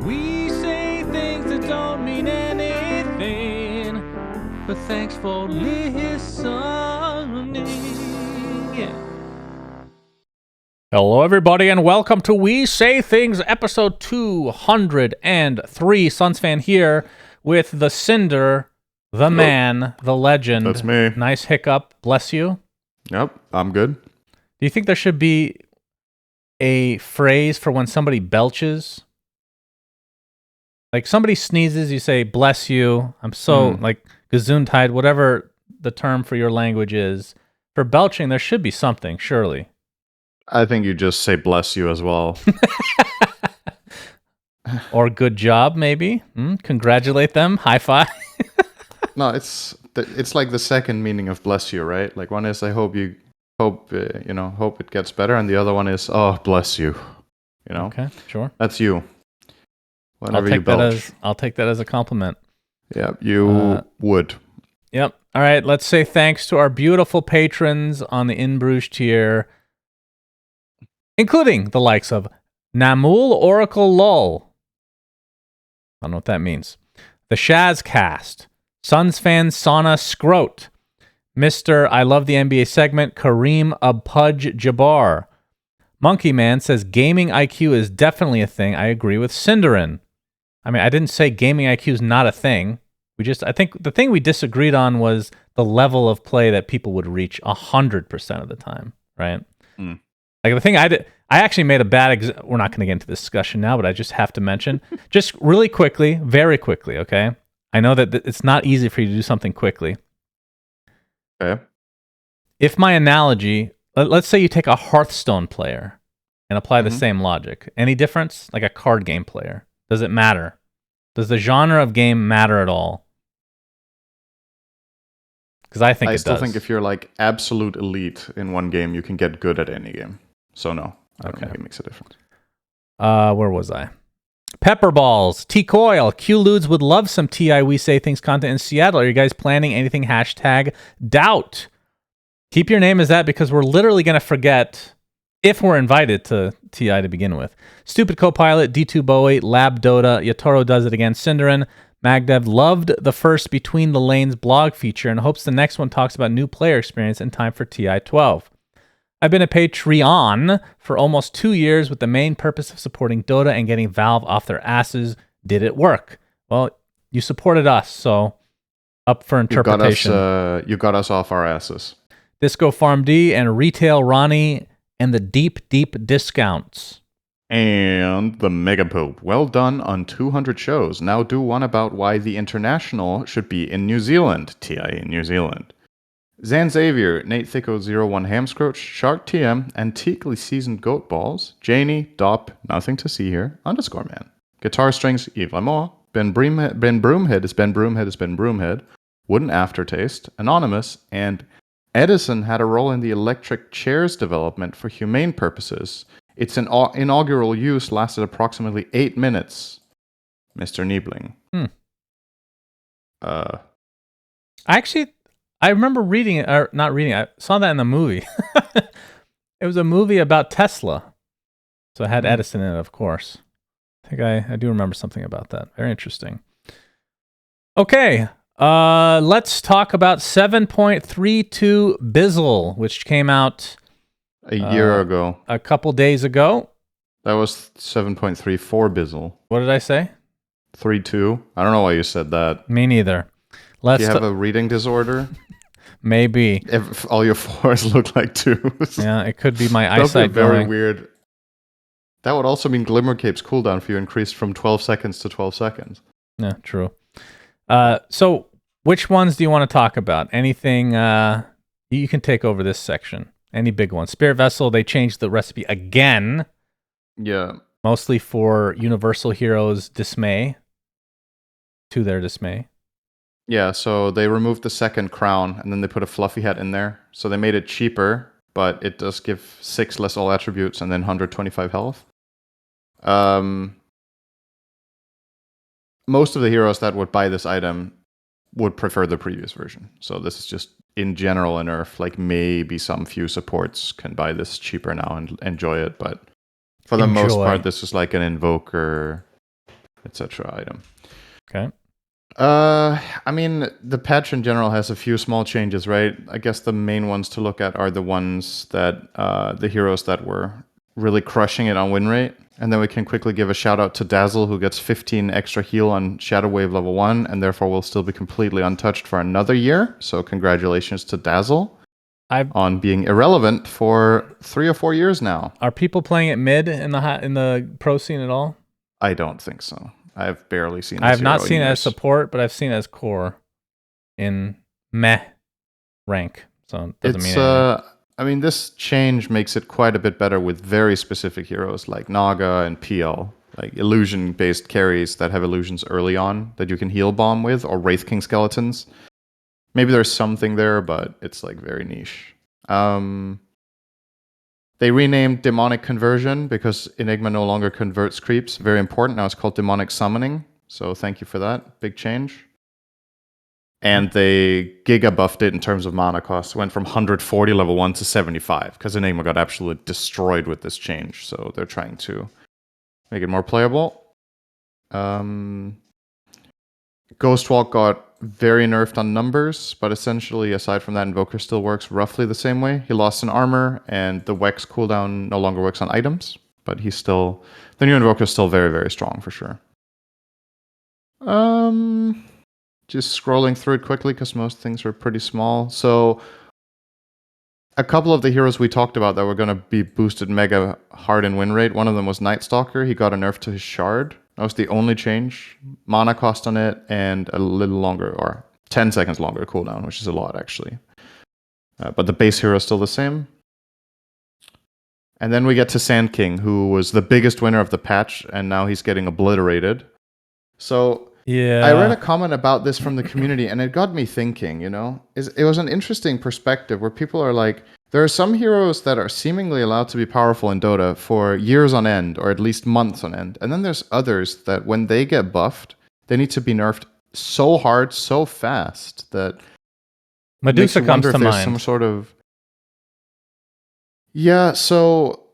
We say things that don't mean anything, but thanks for listening. Yeah. Hello, everybody, and welcome to We Say Things, episode 203. Suns fan here with the Cinder, the man, the legend. That's me. Nice hiccup. Bless you. Yep, I'm good. Do you think there should be a phrase for when somebody belches? Like somebody sneezes, you say, bless you. I'm so, like, gesundheit, whatever the term for your language is. For belching, there should be something, surely. I think you just say bless you as well. Or good job, maybe. Congratulate them. High five. No, it's like the second meaning of bless you, right? Like one is I hope it gets better, and the other one is oh bless you. You know. Okay, sure. That's you. Whenever I'll you belch. I'll take that as a compliment. Yeah, you would. Yep. All right. Let's say thanks to our beautiful patrons on the In Bruges tier, including the likes of Namul Oracle Lol. I don't know what that means. The Shazcast, Suns fan Sauna Scrote, Mr. I Love the NBA segment, Kareem Abpudge Jabbar. Monkey Man says gaming IQ is definitely a thing. I agree with Cinderin. I mean, I didn't say gaming IQ is not a thing. I think the thing we disagreed on was the level of play that people would reach 100% of the time, right? Like the thing I actually made a bad we're not going to get into this discussion now, but I just have to mention, just really quickly, very quickly, okay? I know that it's not easy for you to do something quickly. Okay. If my analogy, let's say you take a Hearthstone player and apply the same logic. Any difference? Like a card game player. Does it matter? Does the genre of game matter at all? Because I think it does. I still think if you're like absolute elite in one game, you can get good at any game. So no, I don't think it makes a difference. Where was I? Pepperballs, T-Coil, Q-Ludes would love some TI We Say Things content in Seattle. Are you guys planning anything? #doubt. Keep your name as that because we're literally going to forget if we're invited to TI to begin with. Stupid Copilot, D2 Bowie, Lab Dota, Yatoro does it again. Cinderin, Magdev loved the first Between the Lanes blog feature and hopes the next one talks about new player experience in time for TI 12. I've been a Patreon for almost 2 years with the main purpose of supporting Dota and getting Valve off their asses. Did it work? Well, you supported us, so up for interpretation. You got us off our asses. Disco Farm D and Retail Ronnie and the deep discounts. And the Mega Pope. Well done on 200 shows. Now do one about why the International should be in New Zealand. TI in New Zealand. Zan Xavier, Nate Thicko 01 Hamscroach, Shark TM, Antiquely Seasoned Goat Balls, Janie, Dop, Nothing to See Here, _ man. Guitar Strings, Yves Lamore, Ben Broomhead is Ben Broomhead, Wooden Aftertaste, Anonymous, and Edison had a role in the electric chairs development for humane purposes. Its inaugural use lasted approximately 8 minutes. Mr. Niebling. I remember reading it, or not reading it, I saw that in the movie. It was a movie about Tesla. So it had Edison in it, of course. I think I do remember something about that. Very interesting. Okay, let's talk about 7.32 Bizzle, which came out a year ago. A couple days ago. That was 7.34 Bizzle. What did I say? 3.2. I don't know why you said that. Me neither. Do you have a reading disorder? Maybe. If all your 4s look like 2s. Yeah, it could be my eyesight. That would be very going. weird. That would also mean Glimmercape's cooldown for you increased from 12 seconds to 12 seconds. Yeah, true. So which ones do you want to talk about? Anything, you can take over this section. Any big ones. Spirit Vessel, they changed the recipe again. Yeah. Mostly for Universal Heroes' dismay. To their dismay. Yeah, so they removed the second crown, and then they put a fluffy hat in there. So they made it cheaper, but it does give 6 less all attributes and then 125 health. Most of the heroes that would buy this item would prefer the previous version. So this is just, in general, a nerf. Like, maybe some few supports can buy this cheaper now and enjoy it, but for the most part, this is like an Invoker etc. item. Okay. I mean, the patch in general has a few small changes, right? I guess the main ones to look at are the ones that the heroes that were really crushing it on win rate. And then we can quickly give a shout out to Dazzle, who gets 15 extra heal on Shadow Wave level 1, and therefore will still be completely untouched for another year. So congratulations to Dazzle on being irrelevant for 3 or 4 years now. Are people playing it mid in the pro scene at all? I don't think so. I've barely seen this I have not hero seen in it years. as support, but I've seen it as core in meh rank. So it doesn't mean anything. I mean, this change makes it quite a bit better with very specific heroes like Naga and PL, like illusion-based carries that have illusions early on that you can heal bomb with, or Wraith King skeletons. Maybe there's something there, but it's like very niche. They renamed Demonic Conversion because Enigma no longer converts creeps. Very important. Now it's called Demonic Summoning. So thank you for that. Big change. And they giga buffed it in terms of mana cost. Went from 140 level 1 to 75 because Enigma got absolutely destroyed with this change. So they're trying to make it more playable. Ghostwalk got very nerfed on numbers, but essentially, aside from that, Invoker still works roughly the same way. He lost an armor, and the Wex cooldown no longer works on items, but he's still... The new Invoker is still very, very strong, for sure. Just scrolling through it quickly, because most things are pretty small. So, a couple of the heroes we talked about that were going to be boosted mega hard in win rate, one of them was Night Stalker. He got a nerf to his shard. That was the only change. Mana cost on it and a little longer, or 10 seconds longer cooldown, which is a lot, actually. But the base hero is still the same. And then we get to Sand King, who was the biggest winner of the patch, and now he's getting obliterated. So Yeah. I read a comment about this from the community, and it got me thinking, it was an interesting perspective where people are like, there are some heroes that are seemingly allowed to be powerful in Dota for years on end, or at least months on end. And then there's others that when they get buffed, they need to be nerfed so hard, so fast that Medusa comes to mind. Some sort of... Yeah, so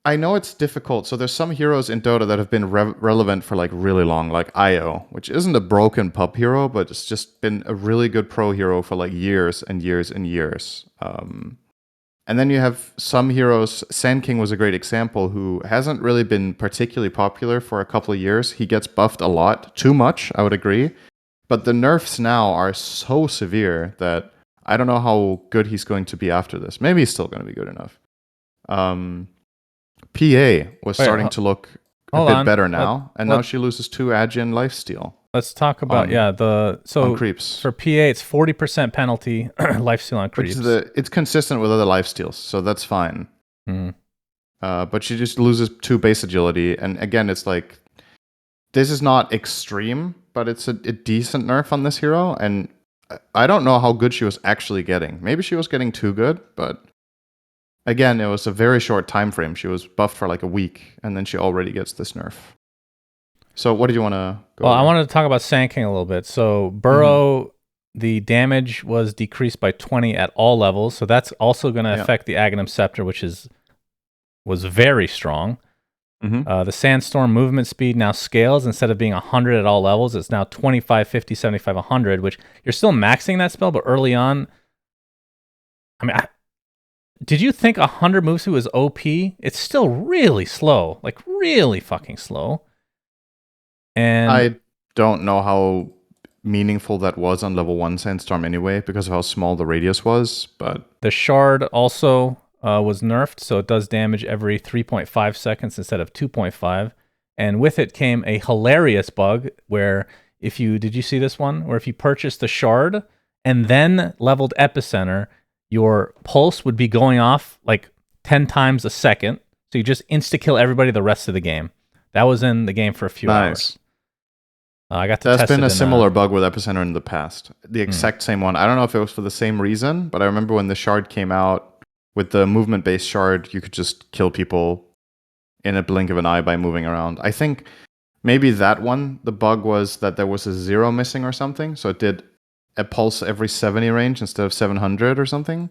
I know it's difficult. So there's some heroes in Dota that have been relevant for like really long, like Io, which isn't a broken pub hero, but it's just been a really good pro hero for like years and years and years. And then you have some heroes. Sand King was a great example, who hasn't really been particularly popular for a couple of years. He gets buffed a lot, too much, I would agree. But the nerfs now are so severe that I don't know how good he's going to be after this. Maybe he's still going to be good enough. PA was starting to look a bit better now, and now she loses 2 agi and lifesteal. Let's talk about on creeps. For PA it's 40% penalty lifesteal on creeps. It's consistent with other lifesteals, so that's fine. But she just loses 2 base agility, and again, it's like, this is not extreme, but it's a decent nerf on this hero, and I don't know how good she was actually getting. Maybe she was getting too good, but again, it was a very short time frame. She was buffed for like a week, and then she already gets this nerf. So what did you want to go over? I wanted to talk about Sand King a little bit. So Burrow, the damage was decreased by 20 at all levels. So that's also going to affect the Aghanim Scepter, which was very strong. The Sandstorm movement speed now scales. Instead of being 100 at all levels, it's now 25, 50, 75, 100, which you're still maxing that spell, but early on, I mean, did you think 100 move speed was OP? It's still really slow, like really fucking slow. And I don't know how meaningful that was on level 1 Sandstorm anyway, because of how small the radius was, but... The Shard also was nerfed, so it does damage every 3.5 seconds instead of 2.5. And with it came a hilarious bug where did you see this one? Where if you purchased the Shard and then leveled Epicenter, your pulse would be going off like 10 times a second. So you just insta-kill everybody the rest of the game. That was in the game for a few hours. I got to test it. That's been a similar bug with Epicenter in the past. The exact same one. I don't know if it was for the same reason, but I remember when the Shard came out, with the movement-based Shard, you could just kill people in a blink of an eye by moving around. I think maybe that one, the bug was that there was a 0 missing or something, so it did a pulse every 70 range instead of 700 or something.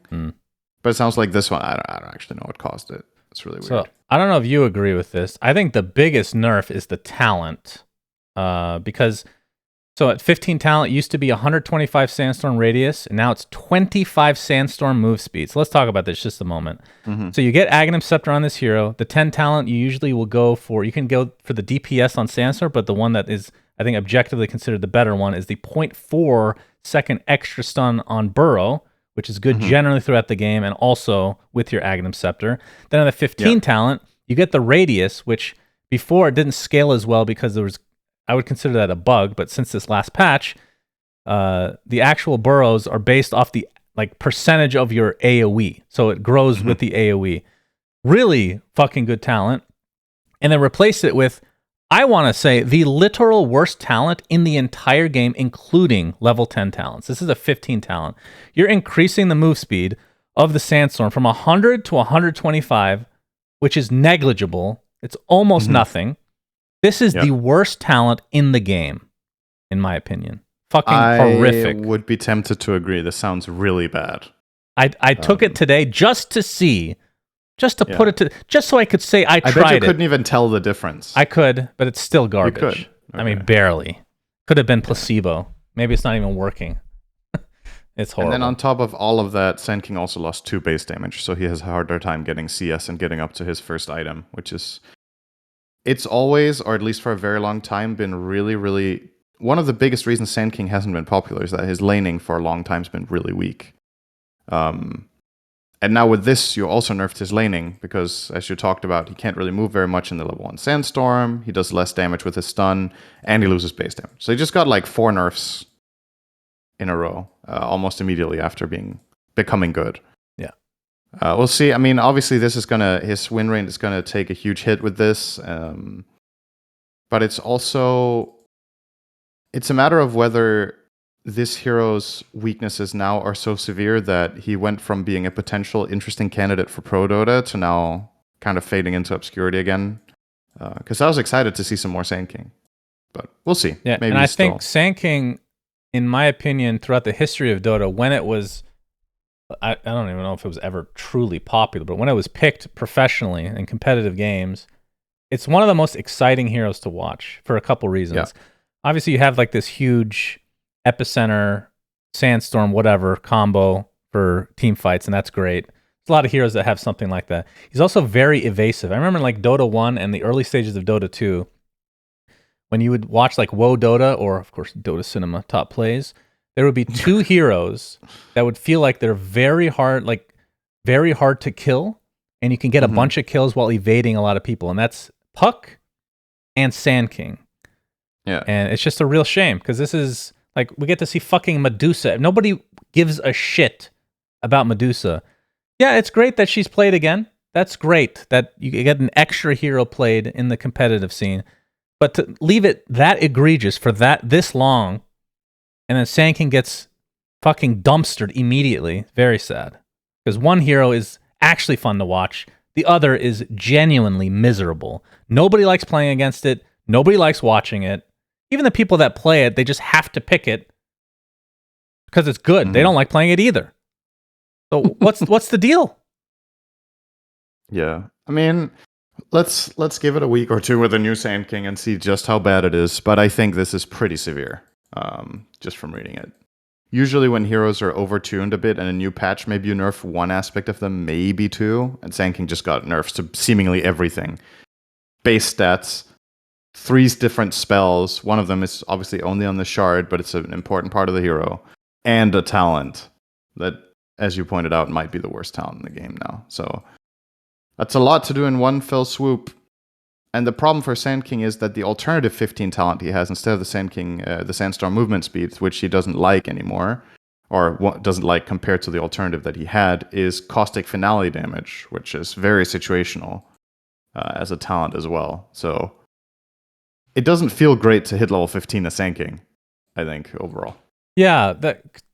But it sounds like this one, I don't actually know what caused it. It's really weird. So I don't know if you agree with this. I think the biggest nerf is the talent Because so at 15 talent, it used to be 125 sandstorm radius, and now it's 25 sandstorm move speed. So let's talk about this just a moment. Mm-hmm. So you get Aghanim Scepter on this hero. The 10 talent, you usually will go for, you can go for the DPS on Sandstorm, but the one that is, I think, objectively considered the better one is the 0.4 second extra stun on Burrow, which is good generally throughout the game and also with your Aghanim Scepter. Then on the 15 talent, you get the radius, which before it didn't scale as well because there was, I would consider that a bug, but since this last patch, the actual burrows are based off the like percentage of your AoE. So it grows with the AoE. Really fucking good talent. And then replace it with, I want to say, the literal worst talent in the entire game, including level 10 talents. This is a 15 talent. You're increasing the move speed of the Sandstorm from 100 to 125, which is negligible. It's almost nothing. This is the worst talent in the game, in my opinion. Fucking horrific. I would be tempted to agree. This sounds really bad. I took it today just to see, just to put it to, just so I could say I tried it. I bet you couldn't even tell the difference. I could, but it's still garbage. You could. Okay. I mean, barely. Could have been placebo. Maybe it's not even working. It's horrible. And then on top of all of that, Sand King also lost 2 base damage, so he has a harder time getting CS and getting up to his first item, which is... It's always, or at least for a very long time, been really, really... One of the biggest reasons Sand King hasn't been popular is that his laning for a long time has been really weak. And now with this, you also nerfed his laning, because as you talked about, he can't really move very much in the level 1 Sandstorm, he does less damage with his stun, and he loses base damage. So he just got like 4 nerfs in a row, almost immediately after becoming good. We'll see. I mean, obviously, his win rate is gonna take a huge hit with this, but it's a matter of whether this hero's weaknesses now are so severe that he went from being a potential interesting candidate for Pro Dota to now kind of fading into obscurity again. Because I was excited to see some more Sand King, but we'll see. Yeah, maybe. And I think Sand King, in my opinion, throughout the history of Dota, when it was, I don't even know if it was ever truly popular, but when it was picked professionally in competitive games, it's one of the most exciting heroes to watch for a couple reasons. Yeah. Obviously, you have like this huge epicenter, sandstorm, whatever combo for team fights, and that's great. There's a lot of heroes that have something like that. He's also very evasive. I remember like Dota 1 and the early stages of Dota 2, when you would watch like WoW Dota or, of course, Dota Cinema top plays, there would be 2 heroes that would feel like they're very hard to kill, and you can get a bunch of kills while evading a lot of people, and that's Puck and Sand King. Yeah. And it's just a real shame, because this is, like, we get to see fucking Medusa. Nobody gives a shit about Medusa. Yeah, it's great that she's played again. That's great that you get an extra hero played in the competitive scene. But to leave it that egregious for this long, and then Sand King gets fucking dumpstered immediately. Very sad. Because one hero is actually fun to watch. The other is genuinely miserable. Nobody likes playing against it. Nobody likes watching it. Even the people that play it, they just have to pick it because it's good. They don't like playing it either. So what's the deal? Yeah. I mean, let's give it a week or 2 with a new Sand King and see just how bad it is. But I think this is pretty severe. Just from reading it. Usually when heroes are overtuned a bit in a new patch, maybe you nerf one aspect of them, maybe 2, and Sand King just got nerfs to seemingly everything. Base stats, 3 different spells, one of them is obviously only on the shard, but it's an important part of the hero, and a talent that, as you pointed out, might be the worst talent in the game now. So that's a lot to do in one fell swoop. And the problem for Sand King is that the alternative 15 talent he has instead of the Sand King, the Sandstorm movement speed, which he doesn't like anymore, or doesn't like compared to the alternative that he had, is Caustic Finale damage, which is very situational as a talent as well. So it doesn't feel great to hit level 15 as Sand King, I think, overall. Yeah,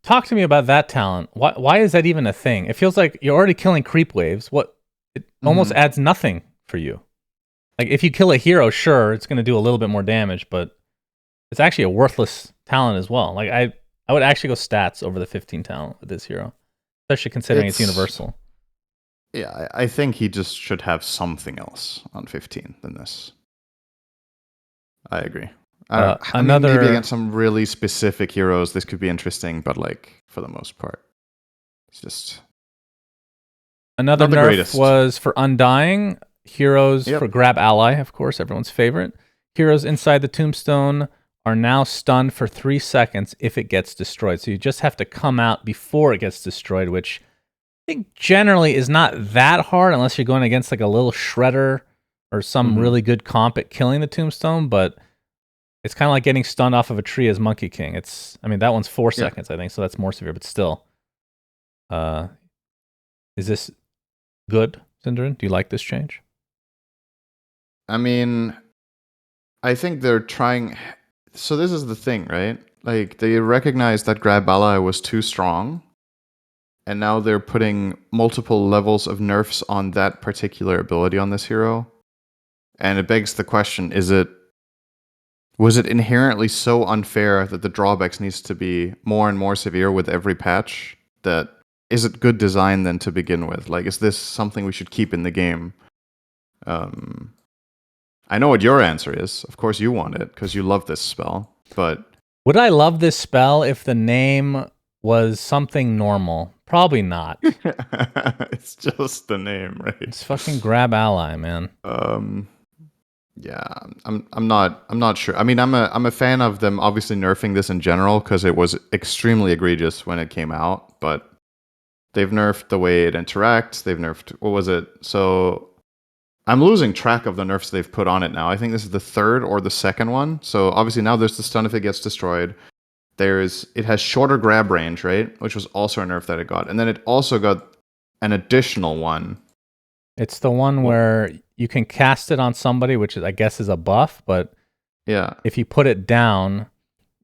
talk to me about that talent. Why is that even a thing? It feels like you're already killing creep waves. It almost adds nothing for you. Like, if you kill a hero, sure, it's going to do a little bit more damage, but it's actually a worthless talent as well. Like, I would actually go stats over the 15 talent with this hero, especially considering it's universal. Yeah, I think he just should have something else on 15 than this. I agree. I mean, maybe against some really specific heroes, this could be interesting, but like for the most part, it's just Another not the nerf greatest. was for Undying. Heroes for Grab Ally, of course, everyone's favorite. Heroes inside the tombstone are now stunned for 3 seconds if it gets destroyed. So you just have to come out before it gets destroyed, which I think generally is not that hard unless you're going against like a little shredder or some really good comp at killing the tombstone. But it's kind of like getting stunned off of a tree as Monkey King. That one's 4 seconds, I think, so that's more severe. But still, is this good, Synderen? Do you like this change? I mean, I think they're trying. So this is the thing, right? Like they recognized that Grab Ally was too strong, and now they're putting multiple levels of nerfs on that particular ability on this hero. And it begs the question, was it inherently so unfair that the drawbacks needs to be more and more severe with every patch? That is it good design then to begin with? Like, is this something we should keep in the game? I know what your answer is. Of course you want it, because you love this spell. But would I love this spell if the name was something normal? Probably not. It's just the name, right? It's fucking Grab Ally, man. Yeah, I'm not sure. I mean, I'm a fan of them obviously nerfing this in general because it was extremely egregious when it came out, but they've nerfed the way it interacts. They've nerfed, what was it? So I'm losing track of the nerfs they've put on it now. I think this is the third or the second one. So obviously now there's the stun if it gets destroyed. It has shorter grab range, right? Which was also a nerf that it got. And then it also got an additional one. It's the one where you can cast it on somebody, which I guess is a buff, but if you put it down,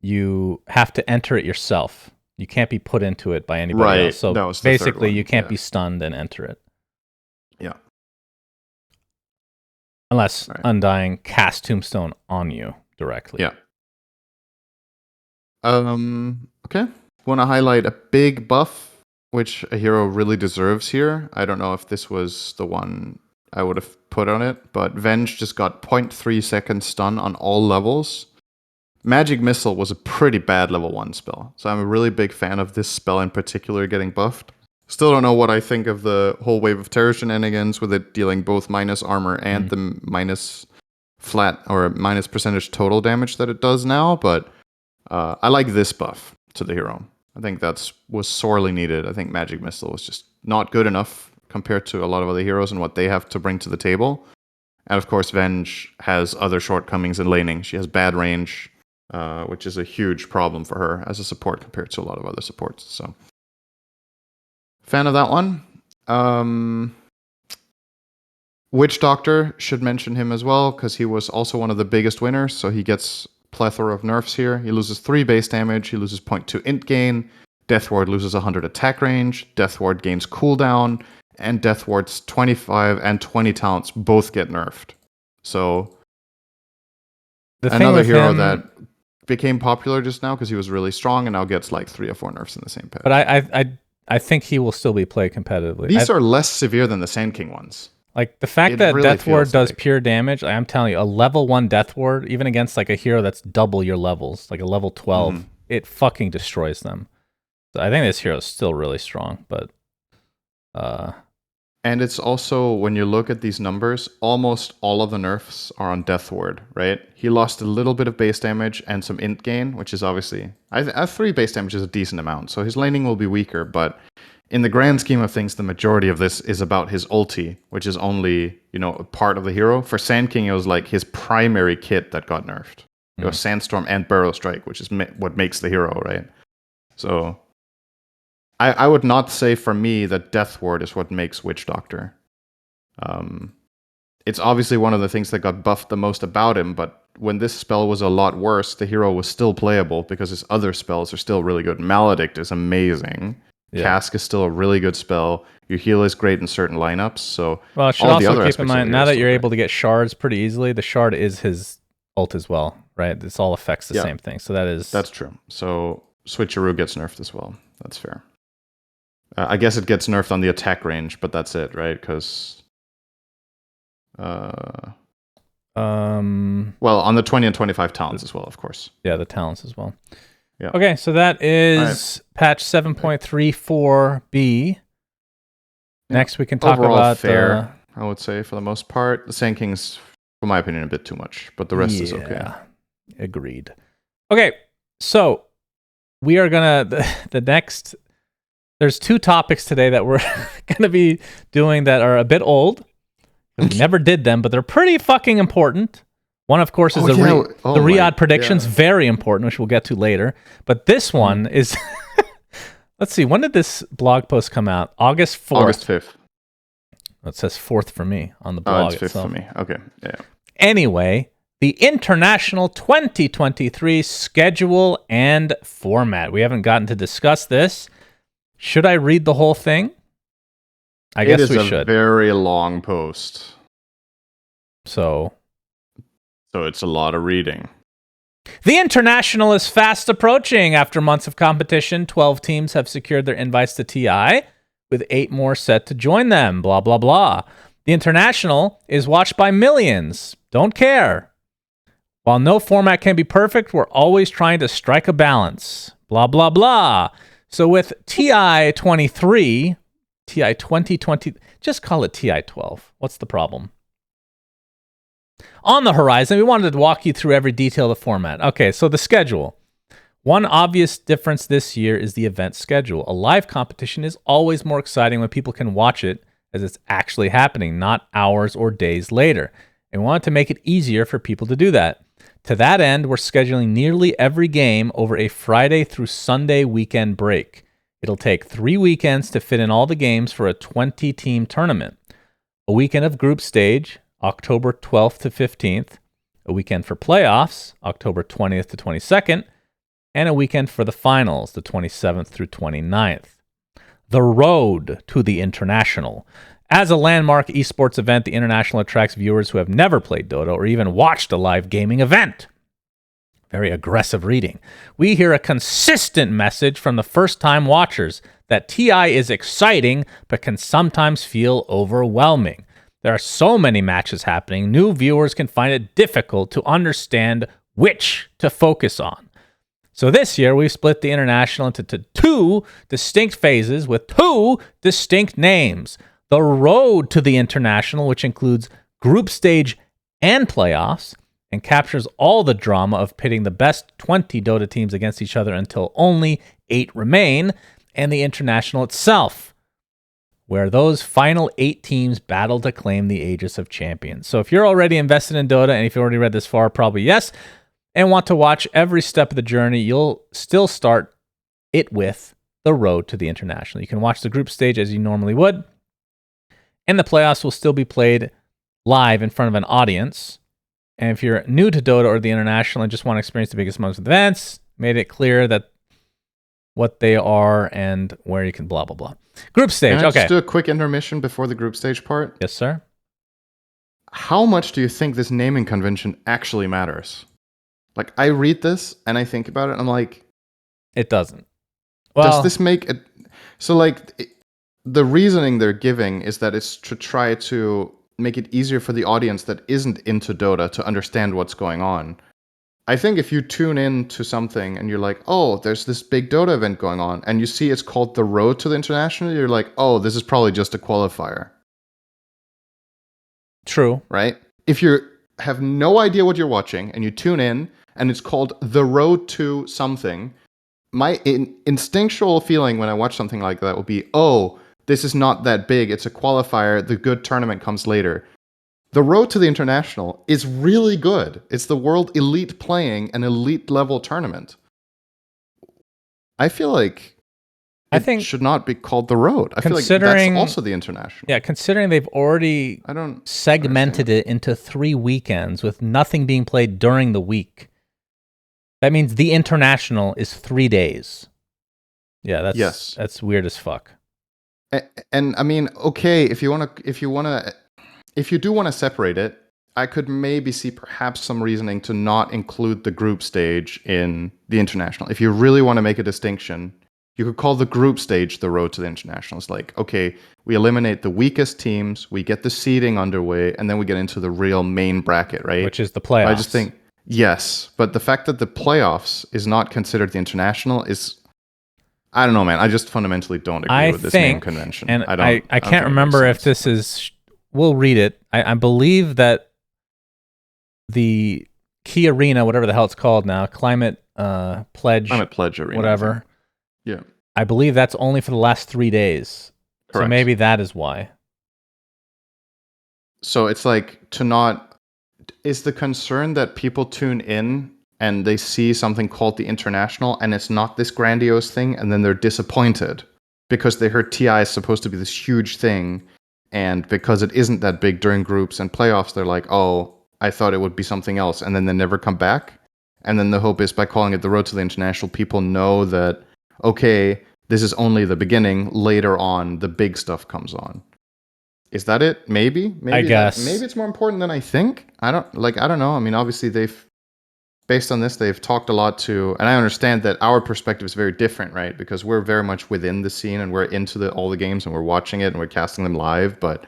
you have to enter it yourself. You can't be put into it by anybody else. So basically, you can't be stunned and enter it. Yeah. Unless Undying casts Tombstone on you directly. Yeah. Okay. Want to highlight a big buff, which a hero really deserves here. I don't know if this was the one I would have put on it, but Venge just got 0.3 second stun on all levels. Magic Missile was a pretty bad level 1 spell, so I'm a really big fan of this spell in particular getting buffed. Still don't know what I think of the whole wave of terror shenanigans with it dealing both minus armor and the minus flat or minus percentage total damage that it does now, but I like this buff to the hero. I think was sorely needed. I think Magic Missile was just not good enough compared to a lot of other heroes and what they have to bring to the table. And of course, Venge has other shortcomings in laning. She has bad range, which is a huge problem for her as a support compared to a lot of other supports. So, fan of that one. Witch Doctor, should mention him as well, because he was also one of the biggest winners, so he gets plethora of nerfs here. He loses 3 base damage, he loses 0.2 int gain, Death Ward loses 100 attack range, Death Ward gains cooldown, and Death Ward's 25 and 20 talents both get nerfed. So, another hero that became popular just now because he was really strong and now gets like 3 or 4 nerfs in the same patch. But I think he will still be played competitively. These are less severe than the Sand King ones. Like the fact that really Death Ward does pure damage, I'm telling you, a level 1 Death Ward, even against like a hero that's double your levels, like a level 12, it fucking destroys them. So I think this hero is still really strong, but and it's also, when you look at these numbers, almost all of the nerfs are on Death Ward, right? He lost a little bit of base damage and some int gain, which is obviously 3 base damage is a decent amount, so his laning will be weaker, but in the grand scheme of things, the majority of this is about his ulti, which is only, a part of the hero. For Sand King, it was like his primary kit that got nerfed. It was Sandstorm and Burrow Strike, which is what makes the hero, right? So, I would not say for me that Death Ward is what makes Witch Doctor. It's obviously one of the things that got buffed the most about him, but when this spell was a lot worse, the hero was still playable because his other spells are still really good. Maledict is amazing. Yeah. Cask is still a really good spell. Your heal is great in certain lineups. So, well, it should also keep in mind now that you're able to get shards pretty easily. The shard is his ult as well, right? This all affects the same thing. So that's true. So Switcheroo gets nerfed as well. That's fair. I guess it gets nerfed on the attack range, but that's it, right? Because Well, on the 20 and 25 talents as well, of course. Yeah, the talents as well. Yeah. Okay, so that is patch 7.34b. Next, we can talk Overall about fair, I would say, for the most part. The Sand King's, for my opinion, a bit too much, but the rest is okay. Agreed. Okay, so we are gonna the next. There's 2 topics today that we're gonna be doing that are a bit old. We never did them, but they're pretty fucking important. One, of course, is the Riyadh Predictions, very important, which we'll get to later. But this one is. Let's see, when did this blog post come out? August 4th. August 5th. It says 4th for me on the blog it's 5th itself. for me. Okay, yeah. Anyway, the International 2023 schedule and format. We haven't gotten to discuss this. Should I read the whole thing? I guess we should. It is a very long post. So it's a lot of reading. The International is fast approaching. After months of competition, 12 teams have secured their invites to TI, with 8 more set to join them. Blah, blah, blah. The International is watched by millions. Don't care. While no format can be perfect, we're always trying to strike a balance. Blah, blah, blah. So with TI 23, TI 2020, just call it TI 12. What's the problem? On the horizon, we wanted to walk you through every detail of the format. Okay, so the schedule. One obvious difference this year is the event schedule. A live competition is always more exciting when people can watch it as it's actually happening, not hours or days later. And we wanted to make it easier for people to do that. To that end, we're scheduling nearly every game over a Friday through Sunday weekend break. It'll take 3 weekends to fit in all the games for a 20-team tournament. A weekend of group stage, October 12th to 15th, a weekend for playoffs, October 20th to 22nd, and a weekend for the finals, the 27th through 29th. The road to the International. As a landmark esports event, the International attracts viewers who have never played Dota or even watched a live gaming event. Very aggressive reading. We hear a consistent message from the first-time watchers that TI is exciting but can sometimes feel overwhelming. There are so many matches happening, new viewers can find it difficult to understand which to focus on. So this year, we've split the International into 2 distinct phases with 2 distinct names. The road to the International, which includes group stage and playoffs, and captures all the drama of pitting the best 20 Dota teams against each other until only 8 remain, and the International itself, where those final 8 teams battle to claim the Aegis of Champions. So if you're already invested in Dota, and if you already read this far, probably yes, and want to watch every step of the journey, you'll still start it with the road to the International. You can watch the group stage as you normally would, and the playoffs will still be played live in front of an audience. And if you're new to Dota or the International and just want to experience the biggest moments of the events, made it clear that what they are and where you can blah, blah, blah. Group stage, Can I okay. just do a quick intermission before the group stage part? Yes, sir. How much do you think this naming convention actually matters? Like, I read this and I think about it and I'm like... It doesn't. Well, does this make it... So, like, the reasoning they're giving is that it's to try to make it easier for the audience that isn't into Dota to understand what's going on. I think if you tune in to something and you're like, oh, there's this big Dota event going on, and you see it's called The Road to the International, you're like, oh, this is probably just a qualifier. True. Right? If you have no idea what you're watching and you tune in and it's called The Road to something, my instinctual feeling when I watch something like that will be, oh, this is not that big. It's a qualifier. The good tournament comes later. The Road to the International is really good. It's the world elite playing an elite level tournament. I feel like it should not be called The Road. I feel like that's also the International. Yeah, considering they've already segmented it into 3 weekends with nothing being played during the week. That means the International is 3 days. Yeah, that's weird as fuck. And I mean, okay, if you do want to separate it, I could maybe see perhaps some reasoning to not include the group stage in the International. If you really want to make a distinction, You could call the group stage the road to the internationals. Like, okay, we eliminate the weakest teams, we get the seeding underway, and then we get into the real main bracket, right? Which is the playoffs. I just think, yes, but the fact that the playoffs is not considered the international is, I don't know, man. I just fundamentally don't agree with this name convention. And I can't remember if this is, we'll read it. I believe that the Key Arena, whatever the hell it's called now, Climate Pledge Arena, whatever. Yeah. I believe that's only for the last 3 days. Correct. So maybe that is why. So it's like is the concern that people tune in and they see something called the international and it's not this grandiose thing, and then they're disappointed because they heard TI is supposed to be this huge thing, and because it isn't that big during groups and playoffs, they're like, oh, I thought it would be something else, and then they never come back. And then the hope is by calling it the road to the international, people know that, okay, this is only the beginning. Later on, the big stuff comes on. Is that it? Maybe I guess. Maybe it's more important than I think. I don't know. I mean, obviously based on this, they've talked a lot to, and I understand that our perspective is very different, right? Because we're very much within the scene and we're into all the games and we're watching it and we're casting them live. But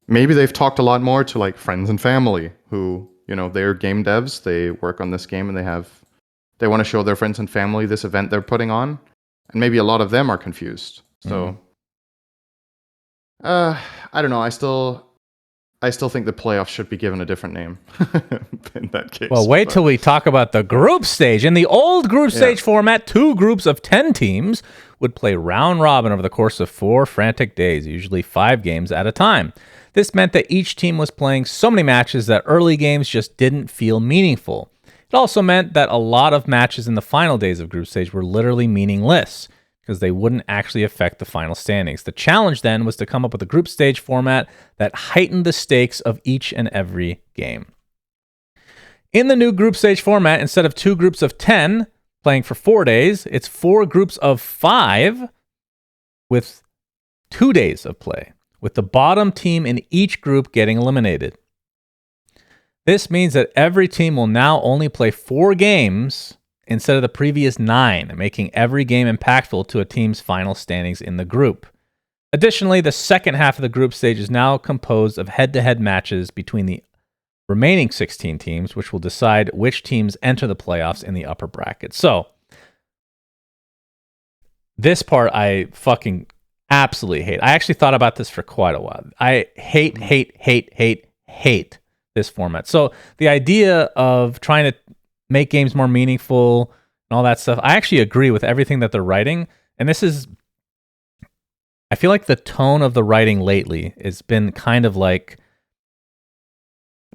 maybe they've talked a lot more to like friends and family who, they're game devs. They work on this game and they want to show their friends and family this event they're putting on. And maybe a lot of them are confused. So, I don't know. I still think the playoffs should be given a different name in that case. Well, wait till we talk about the group stage. In the old group stage format, 2 groups of 10 teams would play round robin over the course of 4 frantic days, usually 5 games at a time. This meant that each team was playing so many matches that early games just didn't feel meaningful. It also meant that a lot of matches in the final days of group stage were literally meaningless because they wouldn't actually affect the final standings. The challenge then was to come up with a group stage format that heightened the stakes of each and every game. In the new group stage format, instead of 2 groups of 10 playing for 4 days, it's 4 groups of 5 with 2 days of play, with the bottom team in each group getting eliminated. This means that every team will now only play 4 games instead of the previous 9, making every game impactful to a team's final standings in the group. Additionally, the second half of the group stage is now composed of head-to-head matches between the remaining 16 teams, which will decide which teams enter the playoffs in the upper bracket. So, this part I fucking absolutely hate. I actually thought about this for quite a while. I hate this format. So the idea of trying to make games more meaningful and all that stuff, I actually agree with everything that they're writing. And I feel like the tone of the writing lately has been kind of like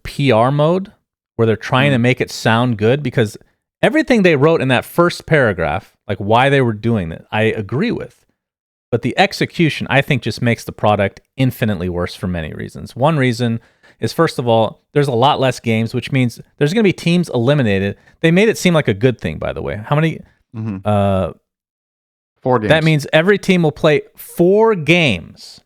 PR mode, where they're trying to make it sound good, because everything they wrote in that first paragraph, like why they were doing it, I agree with. But the execution, I think, just makes the product infinitely worse for many reasons. One reason is, first of all, there's a lot less games, which means there's going to be teams eliminated. They made it seem like a good thing, by the way. How many? 4 games. That means every team will play 4 games.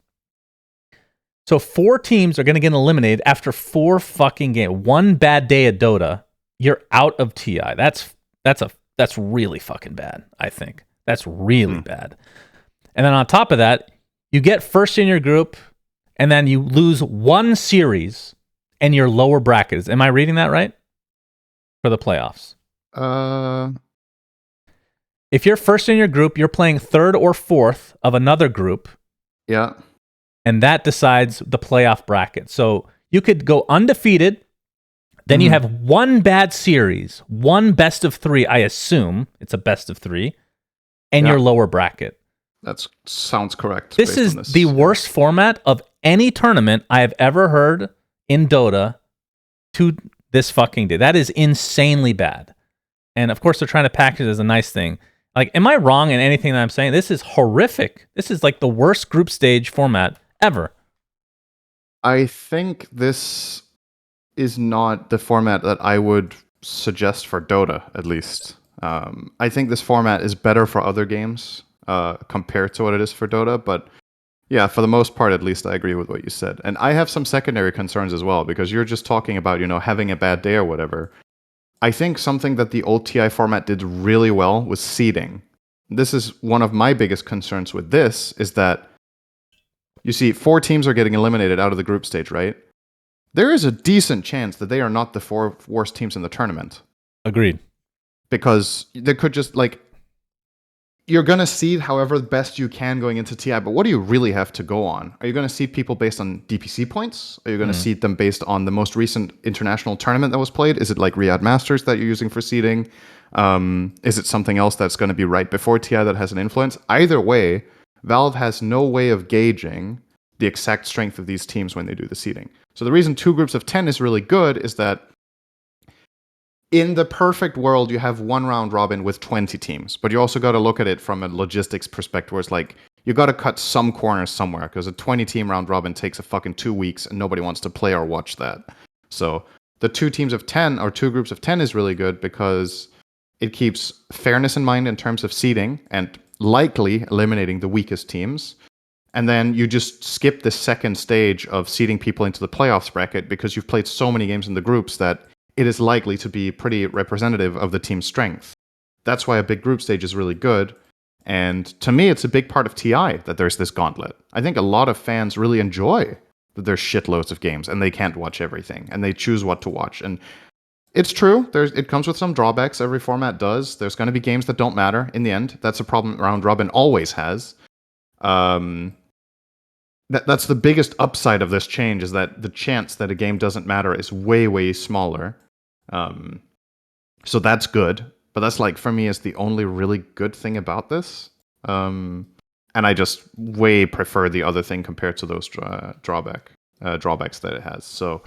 So 4 teams are going to get eliminated after 4 fucking games. One bad day at Dota, you're out of TI. That's really fucking bad, I think. That's really bad. And then on top of that, you get first in your group, and then you lose 1 series and your lower brackets. Am I reading that right? For the playoffs. If you're first in your group, you're playing 3rd or 4th of another group. Yeah. And that decides the playoff bracket. So you could go undefeated. Then you have 1 bad series, 1 best of 3. I assume it's a best of 3, and your lower bracket. That sounds correct. This is the worst format of any tournament I have ever heard in Dota to this fucking day. That is insanely bad. And of course, they're trying to package it as a nice thing. Like, am I wrong in anything that I'm saying? This is horrific. This is like the worst group stage format ever. I think this is not the format that I would suggest for Dota, at least. I think this format is better for other games compared to what it is for Dota, but yeah, for the most part, at least, I agree with what you said. And I have some secondary concerns as well, because you're just talking about, having a bad day or whatever. I think something that the old TI format did really well was seeding. this is one of my biggest concerns with this, is that you see 4 teams are getting eliminated out of the group stage, right? There is a decent chance that they are not the 4 worst teams in the tournament. Agreed. Because they could just, like, you're going to seed however best you can going into TI, but what do you really have to go on? Are you going to seed people based on DPC points? Are you going to seed them based on the most recent international tournament that was played? Is it like Riyadh Masters that you're using for seeding? Is it something else that's going to be right before TI that has an influence? Either way, Valve has no way of gauging the exact strength of these teams when they do the seeding. So the reason 2 groups of 10 is really good is that in the perfect world, you have 1 round robin with 20 teams, but you also got to look at it from a logistics perspective where it's like, you got to cut some corners somewhere because a 20-team round robin takes a fucking 2 weeks and nobody wants to play or watch that. So the 2 teams of 10 or 2 groups of 10 is really good because it keeps fairness in mind in terms of seeding and likely eliminating the weakest teams. And then you just skip the second stage of seeding people into the playoffs bracket because you've played so many games in the groups that it is likely to be pretty representative of the team's strength. That's why a big group stage is really good. And to me, it's a big part of TI that there's this gauntlet. I think a lot of fans really enjoy that there's shitloads of games and they can't watch everything and they choose what to watch. And it's true. It comes with some drawbacks. Every format does. There's going to be games that don't matter in the end. That's a problem round robin always has. That's the biggest upside of this change, is that the chance that a game doesn't matter is way, way smaller. So that's good. But that's, like, for me, is the only really good thing about this. And I just way prefer the other thing compared to those drawbacks that it has. So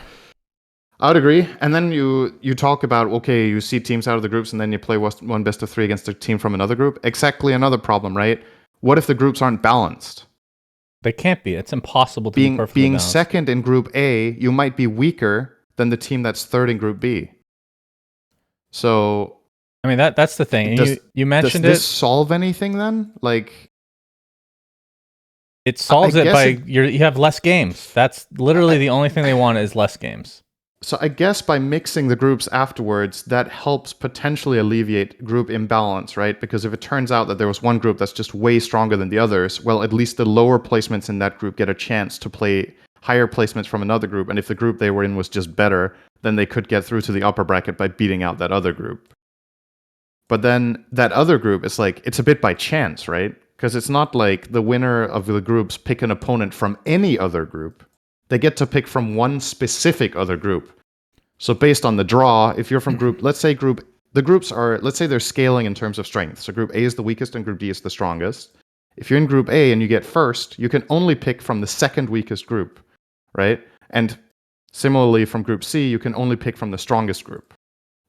I would agree. And then you talk about, okay, you see teams out of the groups and then you play 1 best of 3 against a team from another group. Exactly another problem, right? What if the groups aren't balanced? They can't be. It's impossible to be perfectly being balanced. Second in Group A, you might be weaker than the team that's third in Group B. So, I mean, that's the thing. You mentioned does this solve anything then? Like, it solves it by you have less games. That's literally the only thing they want is less games. So I guess by mixing the groups afterwards, that helps potentially alleviate group imbalance, right? Because if it turns out that there was one group that's just way stronger than the others, well, at least the lower placements in that group get a chance to play higher placements from another group. And if the group they were in was just better, then they could get through to the upper bracket by beating out that other group. But then that other group is like, it's a bit by chance, right? Because it's not like the winner of the groups pick an opponent from any other group. They get to pick from one specific other group. So based on the draw, if you're from group, let's say the groups are, let's say they're scaling in terms of strength. So group A is the weakest and group D is the strongest. If you're in group A and you get first, you can only pick from the second weakest group, right? And similarly from group C, you can only pick from the strongest group.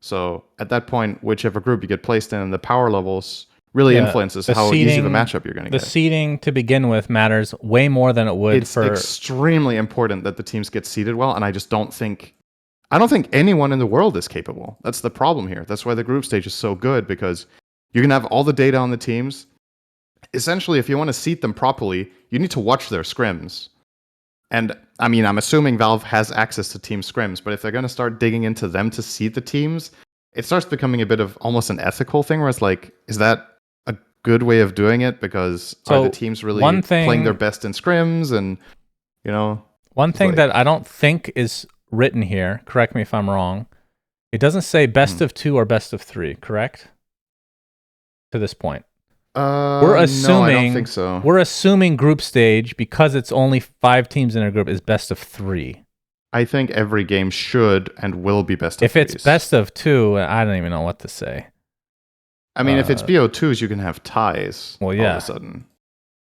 So at that point, whichever group you get placed in, the power levels really influences how easy of a matchup you're going to get. The seeding to begin with matters way more than it would it's extremely important that the teams get seeded well, and I don't think anyone in the world is capable. That's the problem here. That's why the group stage is so good, because you can have all the data on the teams. Essentially, if you want to seed them properly, you need to watch their scrims. And I mean, I'm assuming Valve has access to team scrims, but if they're going to start digging into them to seed the teams, it starts becoming a bit of almost an ethical thing where it's like, is that a good way of doing it? Because are the teams really playing their best in scrims? And, you know, one thing that I don't think is written here, correct me if I'm wrong, it doesn't say best of 2 or best of 3, correct? To this point. We're assuming, no, I don't think so. We're assuming group stage, because it's only 5 teams in a group, is best of 3. I think every game should and will be best of 3. If it's best of 2, I don't even know what to say. I mean, if it's BO2s, you can have ties. Well, yeah. All of a sudden.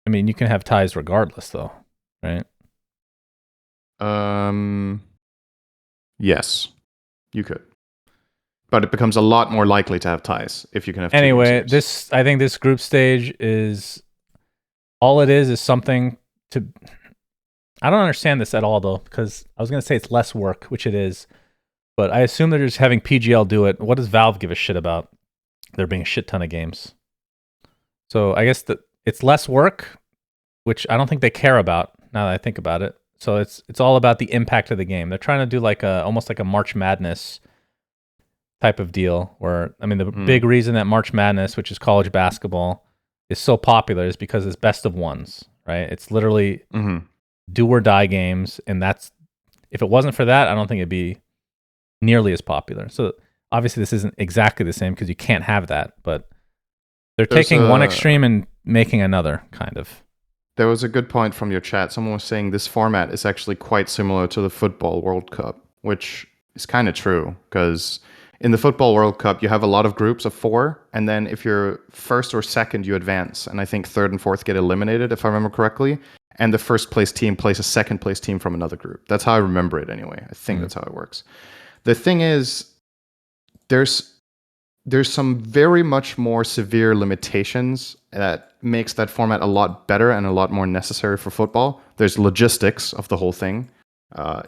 I mean, you can have ties regardless, though, right? Yes, you could. But it becomes a lot more likely to have ties if you can have anyway, I think this group stage is all it is something to. I don't understand this at all, though, because I was going to say it's less work, which it is, but I assume they're just having PGL do it. What does Valve give a shit about there being a shit ton of games? So I guess that it's less work, which I don't think they care about now that I think about it. So it's all about the impact of the game. They're trying to do like almost like a March Madness type of deal, where I mean the big reason that March Madness, which is college basketball, is so popular is because it's best of ones, right? It's literally do or die games, and that's if it wasn't for that, I don't think it'd be nearly as popular. So obviously this isn't exactly the same because you can't have that, but they're taking one extreme and making another, kind of. There was a good point from your chat. Someone was saying this format is actually quite similar to the Football World Cup, which is kind of true because in the Football World Cup, you have a lot of groups of 4, and then if you're first or second, you advance, and I think third and fourth get eliminated, if I remember correctly, and the first place team plays a second place team from another group. That's how I remember it anyway. I think that's how it works. The thing is, there's some very much more severe limitations that makes that format a lot better and a lot more necessary for football. There's logistics of the whole thing.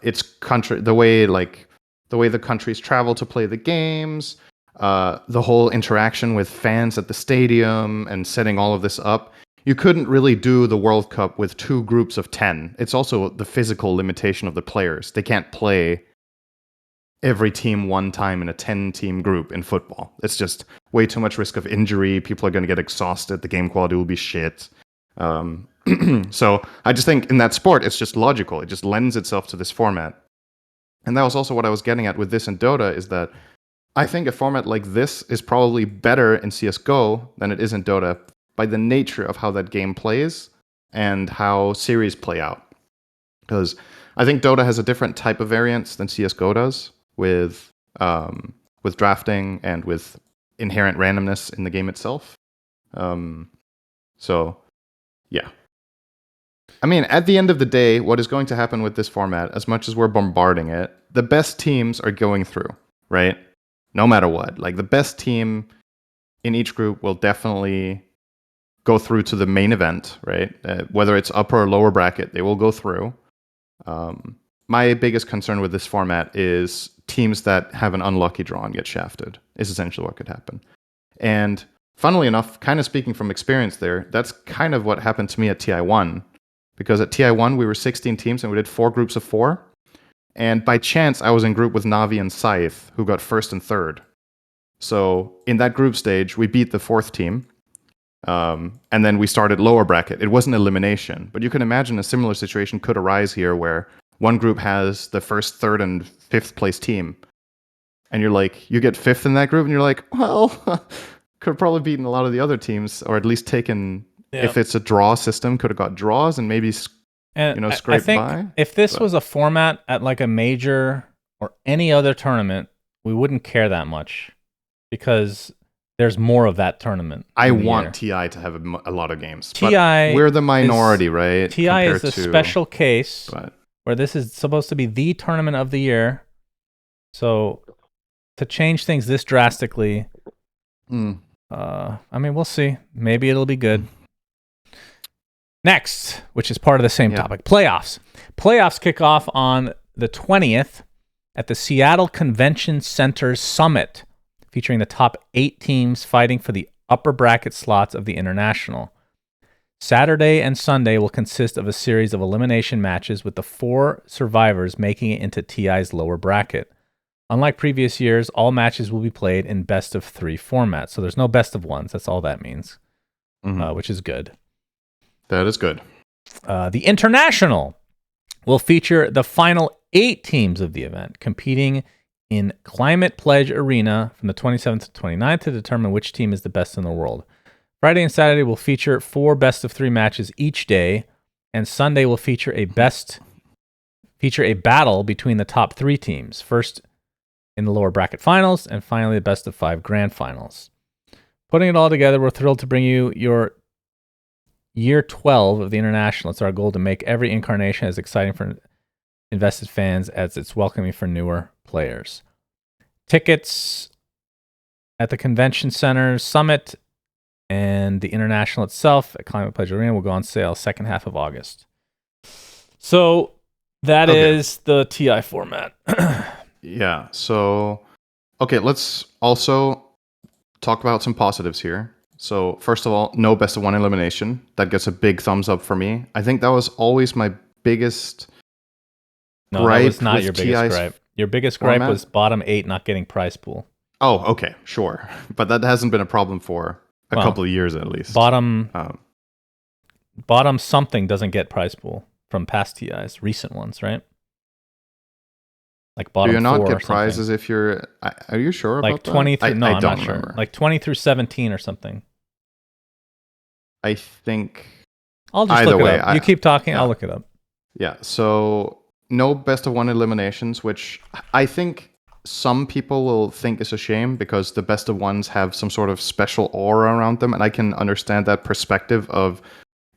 It's the way the countries travel to play the games, the whole interaction with fans at the stadium and setting all of this up. You couldn't really do the World Cup with 2 groups of 10. It's also the physical limitation of the players. They can't play every team one time in a 10-team group in football. It's just way too much risk of injury. People are going to get exhausted. The game quality will be shit. So I just think in that sport, it's just logical. It just lends itself to this format. And that was also what I was getting at with this in Dota, is that I think a format like this is probably better in CSGO than it is in Dota by the nature of how that game plays and how series play out. Because I think Dota has a different type of variance than CSGO does, with drafting and with inherent randomness in the game itself. So, yeah. I mean, at the end of the day, what is going to happen with this format, as much as we're bombarding it, the best teams are going through, right? No matter what. Like, the best team in each group will definitely go through to the main event, right? Whether it's upper or lower bracket, they will go through. My biggest concern with this format is teams that have an unlucky draw and get shafted, is essentially what could happen. And funnily enough, kind of speaking from experience there, that's kind of what happened to me at TI1. Because at TI1, we were 16 teams and we did 4 groups of 4. And by chance, I was in group with Navi and Scythe, who got first and third. So in that group stage, we beat the 4th team. And then we started lower bracket. It wasn't elimination, but you can imagine a similar situation could arise here where one group has the 1st, 3rd, and 5th place team. And you're like, you get 5th in that group, and you're like, well, could have probably beaten a lot of the other teams, or at least taken, if it's a draw system, could have got draws and maybe scraped I think by. If this was a format at like a major or any other tournament, we wouldn't care that much because there's more of that tournament. I want TI to have a lot of games. TI, but we're the minority, right? TI is a special case where this is supposed to be the tournament of the year. So to change things this drastically, I mean, we'll see. Maybe it'll be good. Next, which is part of the same topic, playoffs. Playoffs kick off on the 20th at the Seattle Convention Center Summit, featuring the top 8 teams fighting for the upper bracket slots of the International. Saturday and Sunday will consist of a series of elimination matches with the 4 survivors making it into TI's lower bracket. Unlike previous years, all matches will be played in best of 3 formats. So there's no best of ones. That's all that means, which is good. That is good. The International will feature the final 8 teams of the event competing in Climate Pledge Arena from the 27th to 29th to determine which team is the best in the world. Friday and Saturday will feature 4 best of 3 matches each day, and Sunday will feature a battle between the top 3 teams, first in the lower bracket finals, and finally the best of 5 grand finals. Putting it all together, we're thrilled to bring you your year 12 of the International. It's our goal to make every incarnation as exciting for invested fans as it's welcoming for newer players. Tickets at the Convention Center Summit and the International itself at Climate Pledge Arena will go on sale second half of August. So that is the TI format. Yeah. So, okay, let's also talk about some positives here. So, first of all, no best of 1 elimination. That gets a big thumbs up for me. I think that was always my biggest gripe. That was not your biggest TI's gripe. Your biggest gripe was bottom 8 not getting prize pool. Oh, okay, sure. But that hasn't been a problem for a couple of years at least. Bottom something doesn't get prize pool from past TIs, recent ones, right? Like bottom do you not 4 get or prizes something. if you're? Are you sure Like about 20 that? through no, I I'm don't not remember. sure. Like 20 through 17 or something. I think. I'll just Either look it way, up. You keep talking, yeah. I'll look it up. Yeah. So no best of one eliminations, which I think some people will think is a shame because the best of ones have some sort of special aura around them, and I can understand that perspective of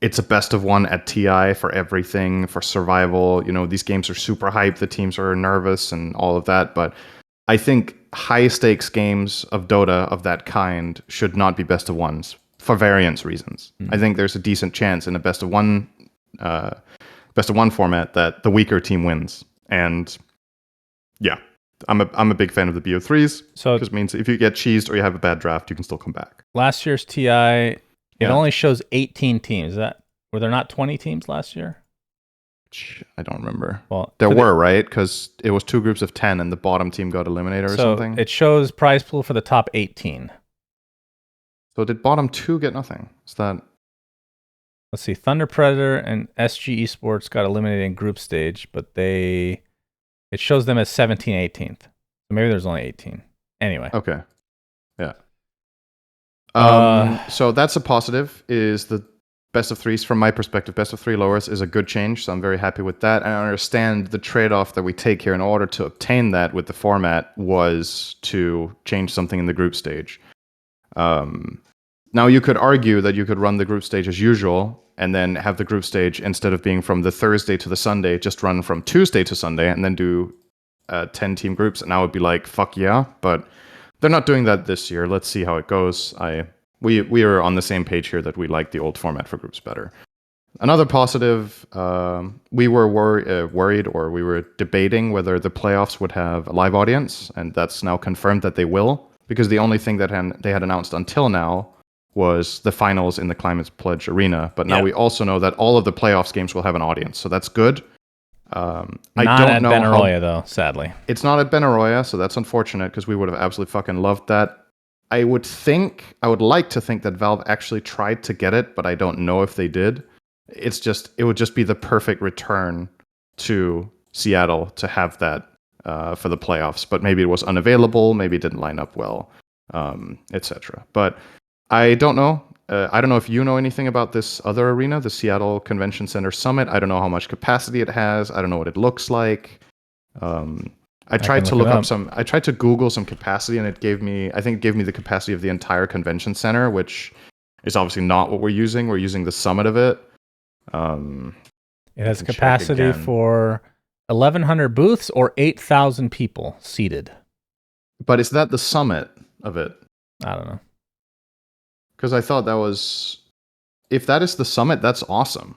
it's a best of one at TI for everything, for survival. You know, these games are super hyped, the teams are nervous and all of that, but I think high stakes games of Dota of that kind should not be best of ones for variance reasons. I think there's a decent chance in a best of one format that the weaker team wins. And yeah, I'm a big fan of the BO3s because it means if you get cheesed or you have a bad draft, you can still come back. Last year's TI, it only shows 18 teams. Were there not 20 teams last year? I don't remember. Well, there were, right? Because it was 2 groups of 10 and the bottom team got eliminated or something. It shows prize pool for the top 18. So did bottom 2 get nothing? Is that... Let's see. Thunder Predator and SG Esports got eliminated in group stage, but it shows them as 17, 18th. So maybe there's only 18. Anyway. Okay. Yeah. So that's a positive, is the best of threes from my perspective. Best of 3 lowers is a good change, so I'm very happy with that. And I understand the trade-off that we take here in order to obtain that with the format was to change something in the group stage. Now you could argue that you could run the group stage as usual and then have the group stage, instead of being from the Thursday to the Sunday, just run from Tuesday to Sunday and then do 10 team groups. And I would be like, fuck yeah, but they're not doing that this year. Let's see how it goes. We are on the same page here that we like the old format for groups better. Another positive, we were worried, or we were debating whether the playoffs would have a live audience, and that's now confirmed that they will, because the only thing that they had announced until now was the finals in the Climate Pledge Arena. But now we also know that all of the playoffs games will have an audience, so that's good. I don't know at Benaroya, though, sadly. It's not at Benaroya, so that's unfortunate, because we would have absolutely fucking loved that. I would like to think that Valve actually tried to get it, but I don't know if they did. It would just be the perfect return to Seattle to have that for the playoffs. But maybe it was unavailable, maybe it didn't line up well, etc. But I don't know. I don't know if you know anything about this other arena, the Seattle Convention Center Summit. I don't know how much capacity it has. I don't know what it looks like. I tried to Google some capacity, and it gave me the capacity of the entire convention center, which is obviously not what we're using. We're using the summit of it. It has capacity for 1,100 booths or 8,000 people seated. But is that the summit of it? I don't know. Because I thought if that is the summit, that's awesome.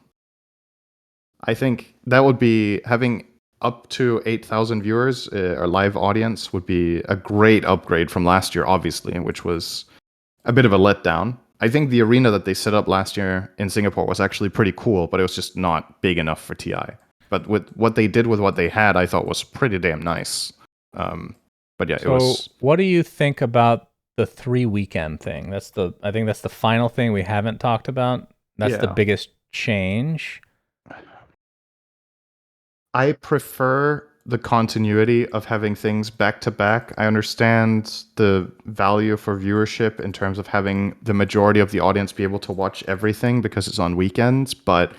I think that would be, having up to 8,000 viewers, or live audience, would be a great upgrade from last year, obviously, which was a bit of a letdown. I think the arena that they set up last year in Singapore was actually pretty cool, but it was just not big enough for TI. But with what they did with what they had, I thought was pretty damn nice. But yeah, it was... What do you think about the 3-weekend thing? I think that's the final thing we haven't talked about. That's the biggest change. I prefer the continuity of having things back to back. I understand the value for viewership in terms of having the majority of the audience be able to watch everything because it's on weekends, but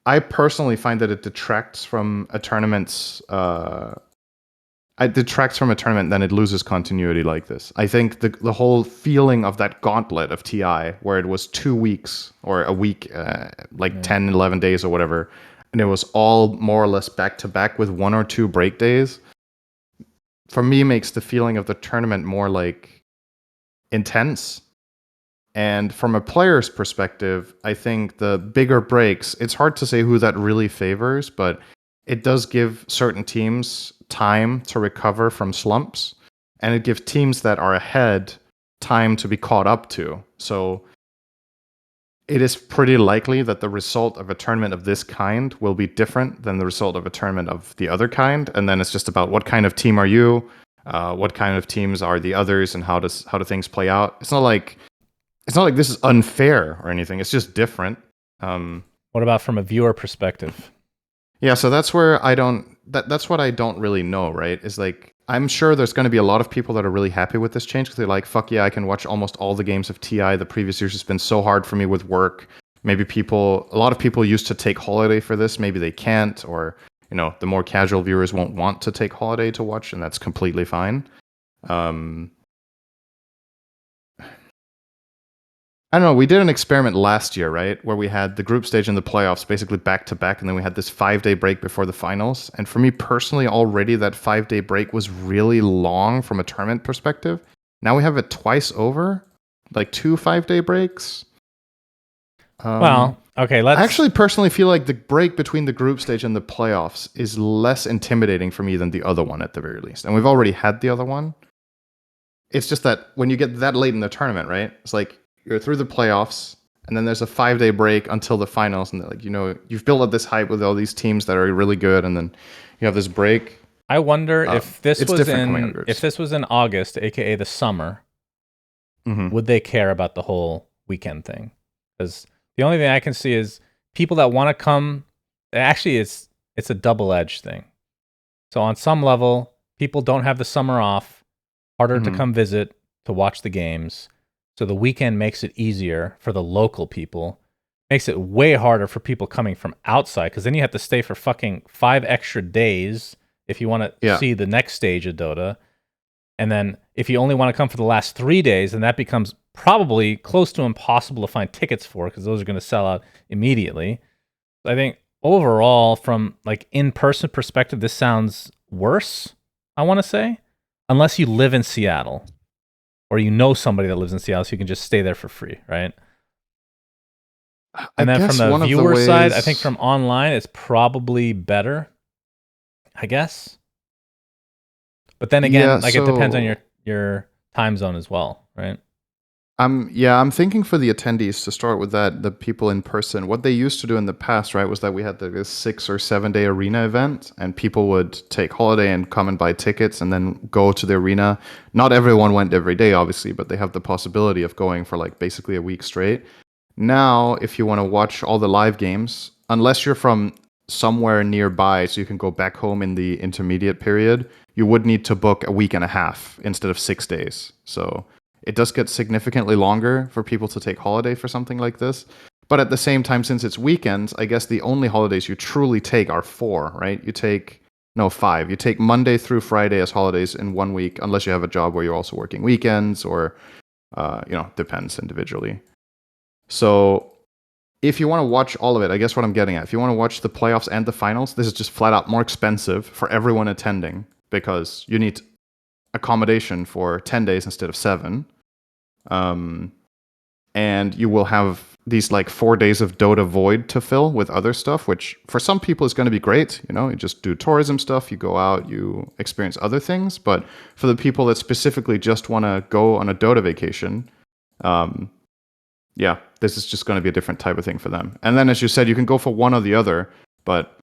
I personally find that it detracts from a tournament's then it loses continuity like this. I think the whole feeling of that gauntlet of TI, where it was 2 weeks or a week, 10, 11 days or whatever, and it was all more or less back to back with 1 or 2 break days, for me makes the feeling of the tournament more like intense. And from a player's perspective, I think the bigger breaks, it's hard to say who that really favors, but it does give certain teams time to recover from slumps, and it gives teams that are ahead time to be caught up to. So it is pretty likely that the result of a tournament of this kind will be different than the result of a tournament of the other kind. And then it's just about what kind of team are you, what kind of teams are the others, and how do things play out. It's not like it's not like this is unfair or anything. It's just different. What about from a viewer perspective? Yeah, so that's where I don't. That's what I don't really know. Right? Is like I'm sure there's going to be a lot of people that are really happy with this change because they're like, "Fuck yeah, I can watch almost all the games of TI. The previous years has been so hard for me with work." Maybe a lot of people used to take holiday for this. Maybe they can't, or the more casual viewers won't want to take holiday to watch, and that's completely fine. Um, I don't know. We did an experiment last year, right, where we had the group stage and the playoffs basically back to back, and then we had this 5-day break before the finals. And for me personally, already that 5-day break was really long from a tournament perspective. Now we have it twice over, like 2 5-day breaks. Well, okay, I actually personally feel like the break between the group stage and the playoffs is less intimidating for me than the other one at the very least. And we've already had the other one. It's just that when you get that late in the tournament, right? It's like you're through the playoffs, and then there's a 5-day break until the finals, and like you've built up this hype with all these teams that are really good, and then you have this break. I wonder if this was in August, aka the summer, would they care about the whole weekend thing? Because the only thing I can see is people that want to come. Actually, it's a double-edged thing. So on some level, people don't have the summer off, harder to come visit to watch the games. So the weekend makes it easier for the local people. Makes it way harder for people coming from outside, because then you have to stay for fucking 5 extra days if you want to see the next stage of Dota. And then if you only want to come for the last 3 days, then that becomes probably close to impossible to find tickets for, because those are going to sell out immediately. I think overall, from like in-person perspective, this sounds worse, I want to say, unless you live in Seattle or you know somebody that lives in Seattle, so you can just stay there for free, right? And then from the viewer side, I think from online, it's probably better, I guess. But then again, it depends on your time zone as well, right? I'm thinking for the attendees, to start with that, the people in person, what they used to do in the past, right, was that we had this 6 or 7 day arena event, and people would take holiday and come and buy tickets and then go to the arena. Not everyone went every day, obviously, but they have the possibility of going for like basically a week straight. Now, if you want to watch all the live games, unless you're from somewhere nearby so you can go back home in the intermediate period, you would need to book a week and a half instead of 6 days. So it does get significantly longer for people to take holiday for something like this. But at the same time, since it's weekends, I guess the only holidays you truly take are 4, right? 5. You take Monday through Friday as holidays in 1 week, unless you have a job where you're also working weekends, or, depends individually. So if you want to watch all of it, I guess what I'm getting at, if you want to watch the playoffs and the finals, this is just flat out more expensive for everyone attending, because you need accommodation for 10 days instead of 7. And you will have these like 4 days of Dota void to fill with other stuff, which for some people is going to be great. You just do tourism stuff, you go out, you experience other things. But for the people that specifically just want to go on a Dota vacation, this is just going to be a different type of thing for them. And then, as you said, you can go for one or the other. But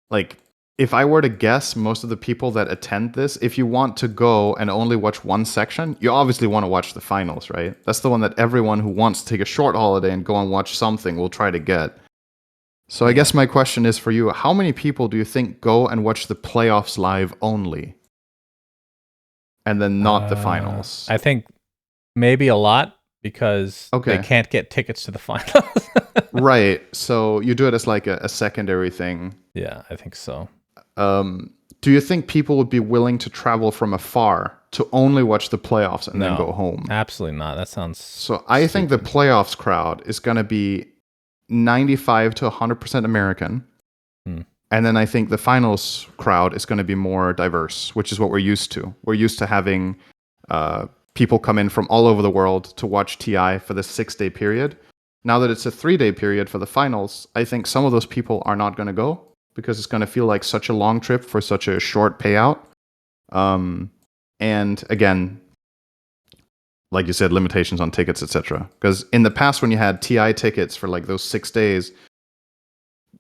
like, if I were to guess, most of the people that attend this, if you want to go and only watch one section, you obviously want to watch the finals, right? That's the one that everyone who wants to take a short holiday and go and watch something will try to get. So I guess my question is for you, how many people do you think go and watch the playoffs live only? And then not the finals? I think maybe a lot, because they can't get tickets to the finals. Right. So you do it as like a secondary thing. Yeah, I think so. Do you think people would be willing to travel from afar to only watch the playoffs and then go home? Absolutely not. That sounds so I think the playoffs crowd is going to be 95 to 100% American. And then I think the finals crowd is going to be more diverse, which is what we're used to. We're used to having people come in from all over the world to watch TI for this 6-day period. Now that it's a 3-day period for the finals, I think some of those people are not going to go, because it's going to feel like such a long trip for such a short payout. And again, like you said, limitations on tickets, etc. Because in the past, when you had TI tickets for like those 6 days,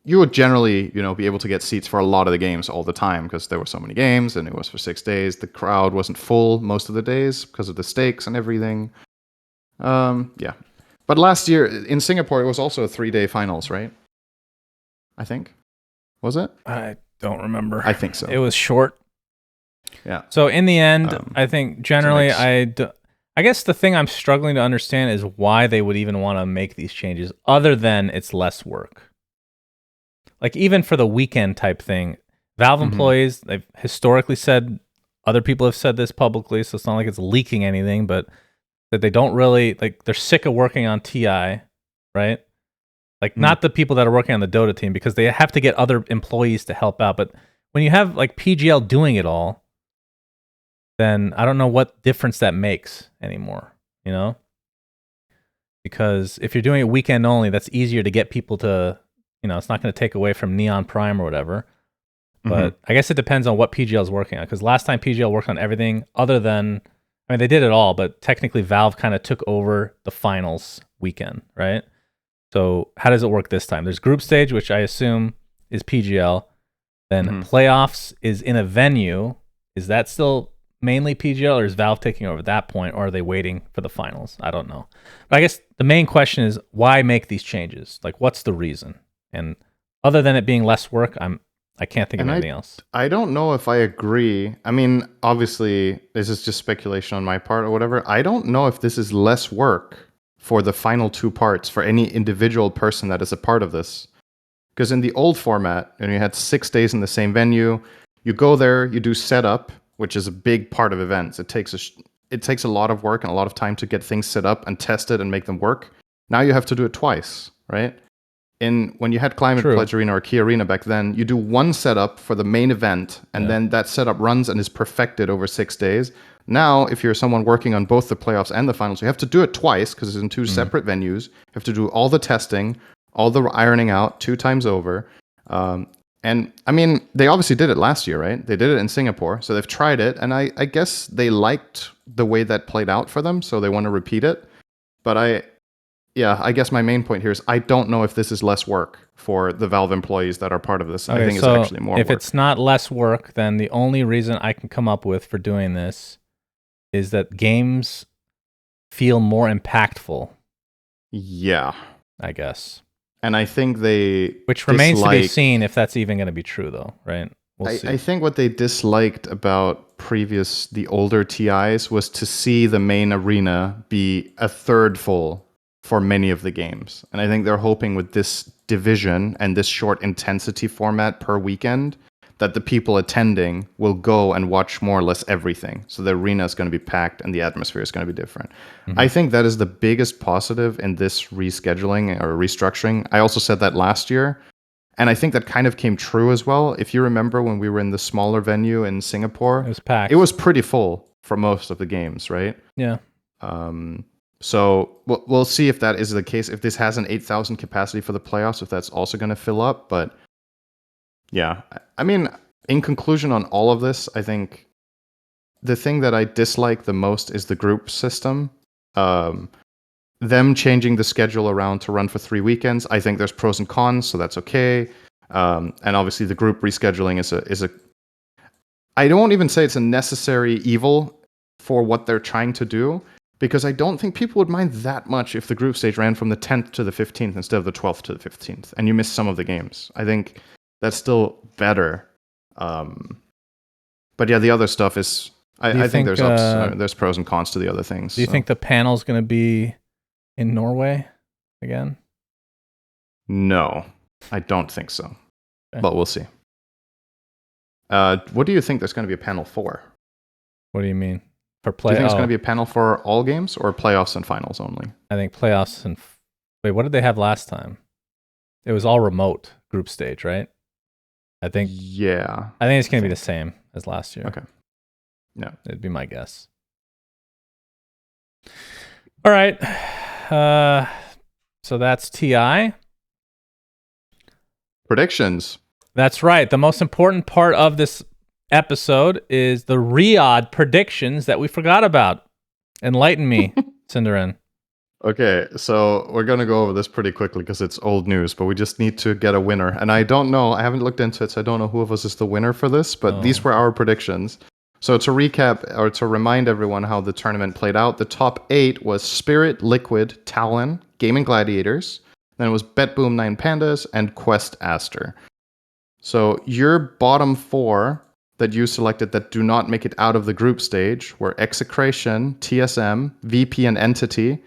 you would generally, be able to get seats for a lot of the games all the time, because there were so many games and it was for 6 days. The crowd wasn't full most of the days because of the stakes and everything. Yeah. But last year in Singapore, it was also a 3-day finals, right? I think. Was it? I don't remember. I think so. It was short. Yeah. So in the end, I think generally, I guess the thing I'm struggling to understand is why they would even want to make these changes, other than it's less work. Like even for the weekend type thing, Valve employees, they've historically said, other people have said this publicly, so it's not like it's leaking anything, but that they don't really, like, they're sick of working on TI, right? Like, not the people that are working on the Dota team, because they have to get other employees to help out. But when you have, like, PGL doing it all, then I don't know what difference that makes anymore, you know? Because if you're doing it weekend only, that's easier to get people to, you know, it's not going to take away from Neon Prime or whatever. But I guess it depends on what PGL is working on. Because last time PGL worked on everything other than, I mean, they did it all, but technically Valve kind of took over the finals weekend, right? So how does it work this time? There's group stage, which I assume is PGL. Then playoffs is in a venue. Is that still mainly PGL, or is Valve taking over at that point, or are they waiting for the finals? I don't know. But I guess the main question is, why make these changes? Like, what's the reason? And other than it being less work, I can't think of anything else. I don't know if I agree. I mean, obviously, this is just speculation on my part or whatever. I don't know if this is less work for the final 2 parts for any individual person that is a part of this. Because in the old format, and you had 6 days in the same venue, you go there, you do setup, which is a big part of events. It takes a lot of work and a lot of time to get things set up and tested and make them work. Now you have to do it twice, right? When you had Climate Pledge Arena or Key Arena back then, you do one setup for the main event, and then that setup runs and is perfected over 6 days. Now, if you're someone working on both the playoffs and the finals, you have to do it twice because it's in 2 separate venues. You have to do all the testing, all the ironing out 2 times over. And I mean, they obviously did it last year, right? They did it in Singapore, so they've tried it, and I guess they liked the way that played out for them, so they want to repeat it. But I guess my main point here is I don't know if this is less work for the Valve employees that are part of this. Okay, I think it's actually more if work. it's not less work, then the only reason I can come up with for doing this is that games feel more impactful. Yeah. I guess. And I think which remains to be seen if that's even going to be true, though, right? We'll see. I think what they disliked about the older TIs was to see the main arena be a third full for many of the games. And I think they're hoping with this division and this short intensity format per weekend that the people attending will go and watch more or less everything. So the arena is going to be packed and the atmosphere is going to be different. I think that is the biggest positive in this rescheduling or restructuring. I also said that last year. And I think that kind of came true as well. If you remember when we were in the smaller venue in Singapore, it was packed. It was pretty full for most of the games, right? Yeah. So we'll see if that is the case. If this has an 8,000 capacity for the playoffs, if that's also going to fill up. But yeah, I mean, in conclusion on all of this, I think the thing that I dislike the most is the group system. Them changing the schedule around to run for 3 weekends. I think there's pros and cons, so that's okay. And obviously the group rescheduling is a I don't even say it's a necessary evil for what they're trying to do, because I don't think people would mind that much if the group stage ran from the 10th to the 15th instead of the 12th to the 15th, and you missed some of the games. I think that's still better. But yeah, the other stuff is... I think there's pros and cons to the other things. Do you think the panel's going to be in Norway again? No, I don't think so. Okay. But we'll see. What do you think there's going to be a panel for? What do you mean? Do you think it's going to be a panel for all games or playoffs and finals only? I think playoffs and... Wait, what did they have last time? It was all remote group stage, right? I think... Yeah. I think it's going to be the same as last year. Okay. Yeah. It'd be my guess. All right. So that's TI. Predictions. That's right. The most important part of this episode is the Riyadh predictions that we forgot about. Enlighten me, Cinderin. Okay, so we're going to go over this pretty quickly because it's old news, but we just need to get a winner. And I don't know, I haven't looked into it, so I don't know who of us is the winner for this, but these were our predictions. So to recap, or to remind everyone how the tournament played out, the top 8 was Spirit, Liquid, Talon, Gaming Gladiators. Then it was Bet Boom 9 Pandas and Quest Aster. So your bottom 4 that you selected that do not make it out of the group stage were Execration, TSM, VP, and Entity.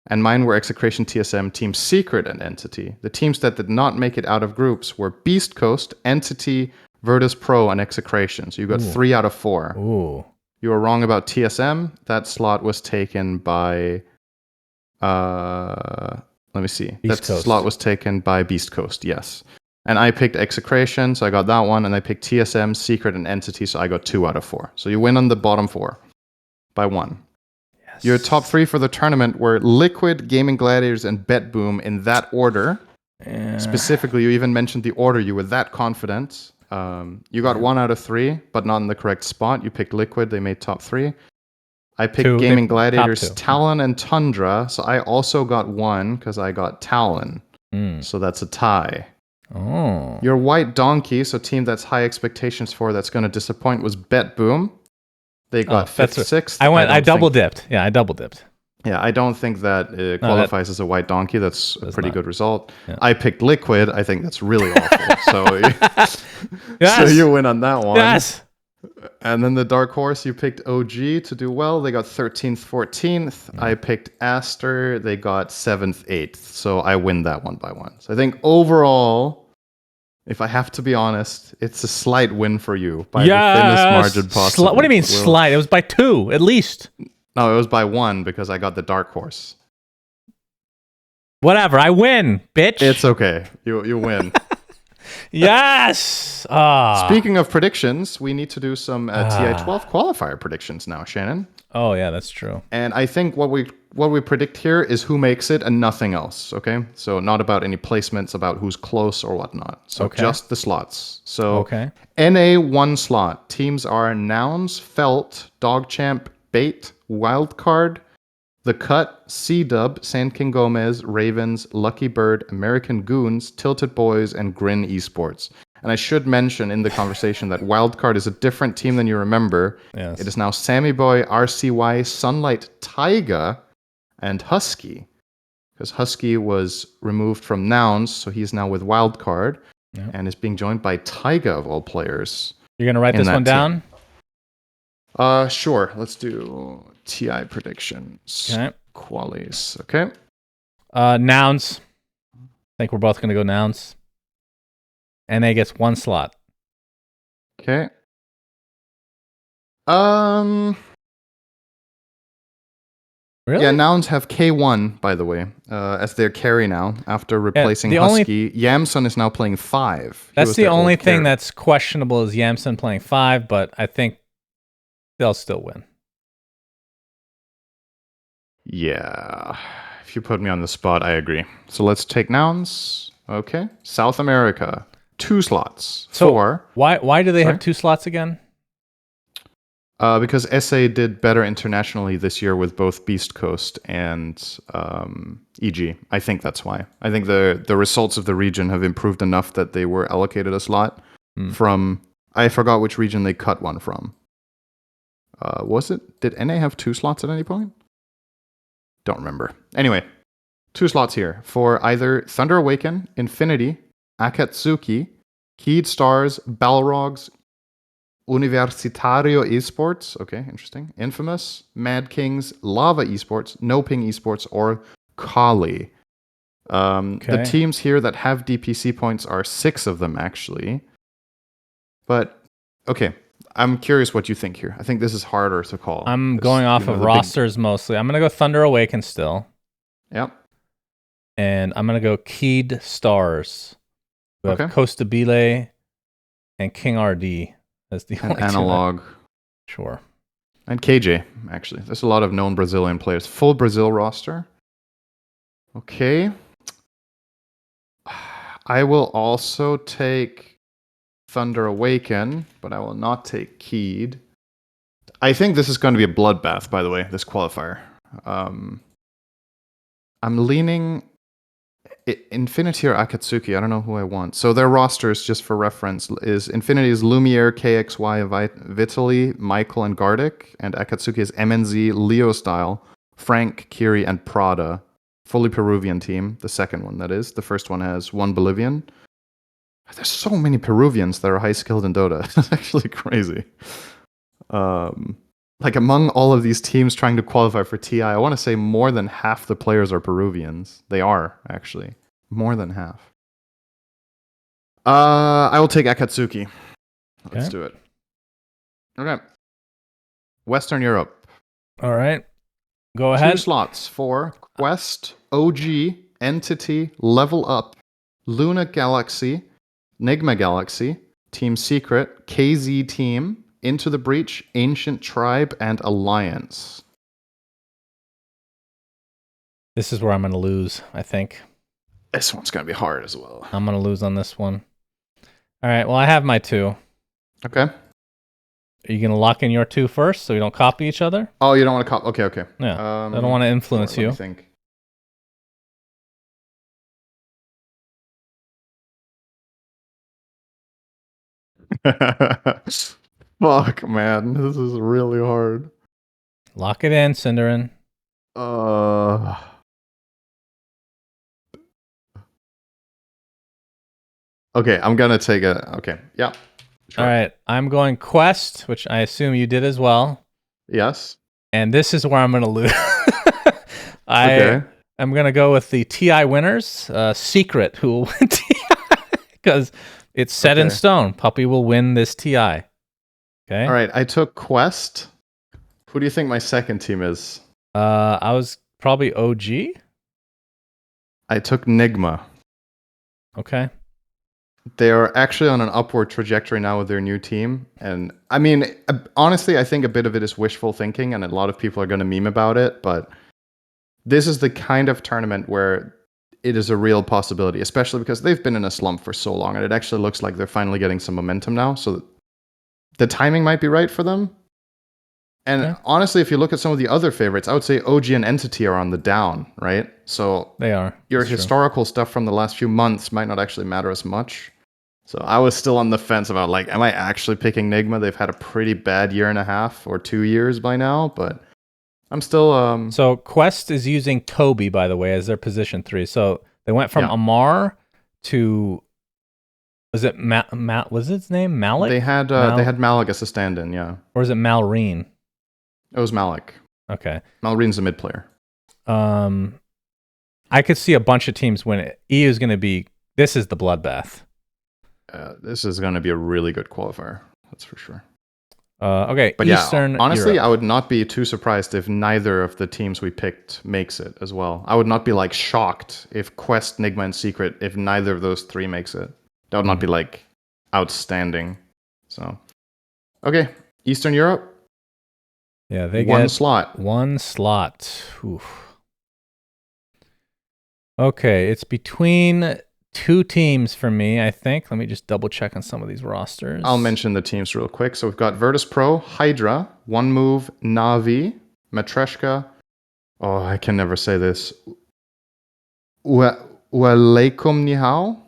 And mine were Execration, TSM, Team Secret, and Entity. The teams that did not make it out of groups were Beast Coast, Entity, Virtus Pro, and Execration. So you got 3 out of 4. Ooh. You were wrong about TSM. That slot was taken by... let me see. Beast That Coast. slot was taken by Beast Coast, yes. And I picked Execration, so I got that one. And I picked TSM, Secret, and Entity, so I got 2 out of 4. So you win on the bottom 4 by 1. Yes. Your top 3 for the tournament were Liquid, Gaming Gladiators, and Bet Boom in that order. Specifically, you even mentioned the order. You were that confident. You got 1 out of 3, but not in the correct spot. You picked Liquid. They made top 3. I picked Gaming Gladiators, Talon, and Tundra. So I also got 1 because I got Talon. So that's a tie. Oh. Your White Donkey, so team that's high expectations for that's going to disappoint, was Bet Boom. They got 5th, 6th. I double dipped. Yeah, I double dipped. Yeah, I don't think that qualifies as a White Donkey. That's a pretty good result. Yeah. I picked Liquid. I think that's really awful. So you win on that one. Yes. And then the Dark Horse, you picked OG to do well. They got 13th, 14th. I picked Aster. They got 7th, 8th. So I win that one by 1. So I think overall, if I have to be honest, it's a slight win for you by the thinnest margin possible. What do you mean slight? It was by 2, at least. No, it was by 1 because I got the Dark Horse. Whatever, I win, bitch. It's okay. You win. Yes. Speaking of predictions, we need to do some TI12 qualifier predictions now, Shannon. Oh yeah, that's true. And I think what we predict here is who makes it and nothing else. Okay, so not about any placements, about who's close or whatnot. So just the slots. So NA 1 slot. Teams are Nouns, Felt, Dogchamp, Bait, Wildcard, The Cut, C-Dub, Sand King Gomez, Ravens, Lucky Bird, American Goons, Tilted Boys, and Grin Esports. And I should mention in the conversation that Wildcard is a different team than you remember. Yes. It is now Sammy Boy, RCY, Sunlight, Taiga, and Husky. Because Husky was removed from Nouns, so he's now with Wildcard and is being joined by Taiga of all players. You're going to write this one down? Sure. Let's do TI predictions. Okay. Qualies. Okay. Nouns. I think we're both going to go nouns. NA gets 1 slot. Okay. Really? Yeah, Nouns have K1, by the way, as their carry now, after replacing Husky. Yamson is now playing 5. That's the only thing that's questionable is Yamson playing 5, but I think they'll still win. Yeah. If you put me on the spot, I agree. So let's take Nouns. Okay. South America. 2 slots. So 4. Why do they have 2 slots again? Because SA did better internationally this year with both Beast Coast and EG. I think that's why. I think the results of the region have improved enough that they were allocated a slot from... I forgot which region they cut one from. Was it? Did NA have 2 slots at any point? Don't remember. Anyway, 2 slots here for either Thunder Awaken, Infinity, Akatsuki, Keyed Stars, Balrogs, Universitario Esports, okay, interesting, Infamous, Mad Kings, Lava Esports, No Ping Esports, or Kali. The teams here that have DPC points are 6 of them, actually. But, okay, I'm curious what you think here. I think this is harder to call. I'm going off of rosters mostly. I'm going to go Thunder Awaken still. Yep. And I'm going to go Keyed Stars. We have Costa Bile and King RD as the only Analog. Sure. And KJ, actually. There's a lot of known Brazilian players. Full Brazil roster. Okay. I will also take Thunder Awaken, but I will not take Keyed. I think this is going to be a bloodbath, by the way, this qualifier. I'm leaning... Infinity or Akatsuki. I don't know who I want. So their rosters, just for reference, is Infinity is Lumiere, KXY, Vitaly, Michael, and Gardic, and Akatsuki is MNZ, Leo Style, Frank, Kiri, and Prada. Fully Peruvian team. The second one, that is. The first one has one Bolivian. There's so many Peruvians that are high skilled in Dota. It's actually crazy. Like among all of these teams trying to qualify for TI, I want to say more than half the players are Peruvians. They are, actually. More than half. I will take Akatsuki. Let's do it. Okay. Western Europe. All right. Go ahead. 2 slots for Quest, OG, Entity, Level Up, Luna Galaxy, Nigma Galaxy, Team Secret, KZ Team, Into the Breach, Ancient Tribe, and Alliance. This is where I'm going to lose, I think. This one's going to be hard as well. I'm going to lose on this one. All right, well, I have my 2. Okay. Are you going to lock in your 2 first so we don't copy each other? Oh, you don't want to copy? Okay. Yeah, I don't want to influence you. Let me think. Fuck, man. This is really hard. Lock it in, Cinderin. Okay, I'm going to take a... Okay, yeah. Sure. All right, I'm going Quest, which I assume you did as well. Yes. And this is where I'm going to lose. Okay. I'm going to go with the TI winners, Secret, who will win TI, because it's set in stone. Puppy will win this TI. Okay. All right, I took Quest. Who do you think my second team is? I was probably OG. I took Nigma. Okay. They are actually on an upward trajectory now with their new team. And I mean, honestly, I think a bit of it is wishful thinking, and a lot of people are going to meme about it. But this is the kind of tournament where it is a real possibility, especially because they've been in a slump for so long, and it actually looks like they're finally getting some momentum now. So the timing might be right for them. And honestly, if you look at some of the other favorites, I would say OG and Entity are on the down, right? So they are. Your historical stuff from the last few months might not actually matter as much. So I was still on the fence about, like, am I actually picking Nigma? They've had a pretty bad 1.5 or 2 years by now, but I'm still... So Quest is using Toby, by the way, as their position 3. So they went from Amar to... Was it was his name Malik? They had Malik as a stand-in, yeah. Or is it Malreen? It was Malik. Okay. Malreen's a mid player. I could see a bunch of teams win it. EU is going to be... This is the bloodbath. This is going to be a really good qualifier. That's for sure. Okay, but Eastern honestly, Europe. I would not be too surprised if neither of the teams we picked makes it as well. I would not be, like, shocked if Quest, Nigma, and Secret, if neither of those 3 makes it. That would not be, like, outstanding. So, okay, Eastern Europe. Yeah, they one get slot. 1 slot. Oof. Okay, it's between 2 teams for me, I think. Let me just double check on some of these rosters. I'll mention the teams real quick. So we've got Virtus Pro, Hydra, One Move, Navi, Matreshka. Oh, I can never say this. Walaikum Nihao.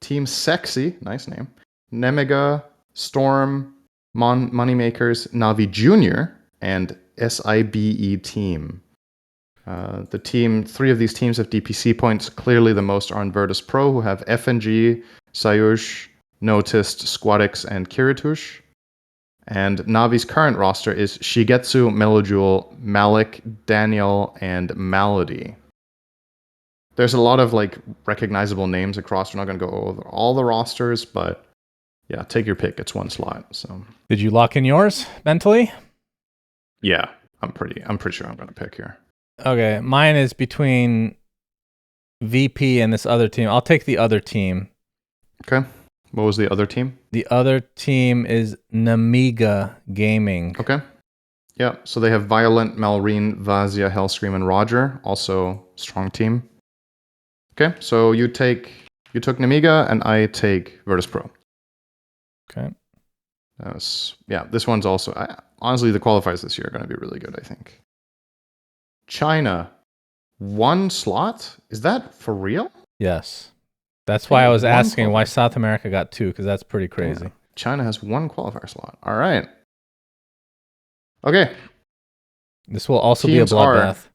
Team Sexy, nice name. Nemega, Storm, Moneymakers, Navi Junior, and SIBE Team. The team, 3 of these teams have DPC points. Clearly the most are on Virtus Pro, who have FNG, Sayush, Noticed, Squadix, and Kiritush. And Navi's current roster is Shigetsu, Melojule, Malik, Daniel, and Malady. There's a lot of, like, recognizable names across. We're not going to go over all the rosters, but yeah, take your pick. It's 1 slot. So, did you lock in yours mentally? Yeah, I'm pretty sure I'm going to pick here. Okay, mine is between VP and this other team. I'll take the other team. Okay. What was the other team? The other team is Namiga Gaming. Okay. Yeah, so they have Violent, Malreen, Vazia, Hellscream, and Roger. Also strong team. Okay, so you took Namiga, and I take Virtus Pro. Okay. This one's also... honestly, the qualifiers this year are going to be really good, I think. China, 1 slot? Is that for real? Yes. That's why I was One asking why qualifier. South America got 2, because that's pretty crazy. Damn. China has 1 qualifier slot. All right. Okay. This will also Teams be a bloodbath.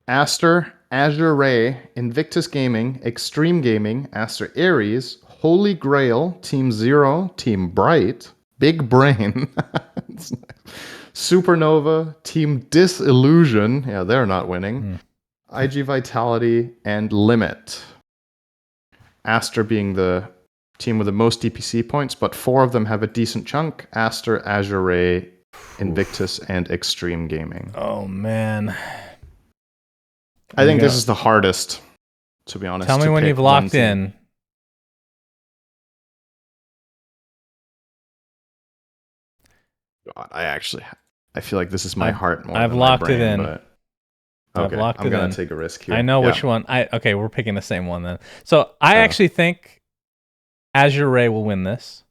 Aster, Azure Ray, Invictus Gaming, Extreme Gaming, Aster Ares, Holy Grail, Team Zero, Team Bright, Big Brain, Supernova, Team Disillusion. Yeah, they're not winning. IG Vitality, and Limit. Aster being the team with the most DPC points, but 4 of them have a decent chunk. Aster, Azure Ray, Invictus, and Extreme Gaming. Oh, man. I think this is the hardest, to be honest. Tell me when you've locked in. God, I feel like this is my heart more I've than locked my brain, it in. But okay, I'm going to take a risk here. I know which one. Okay, we're picking the same one then. So I actually think Azure Ray will win this.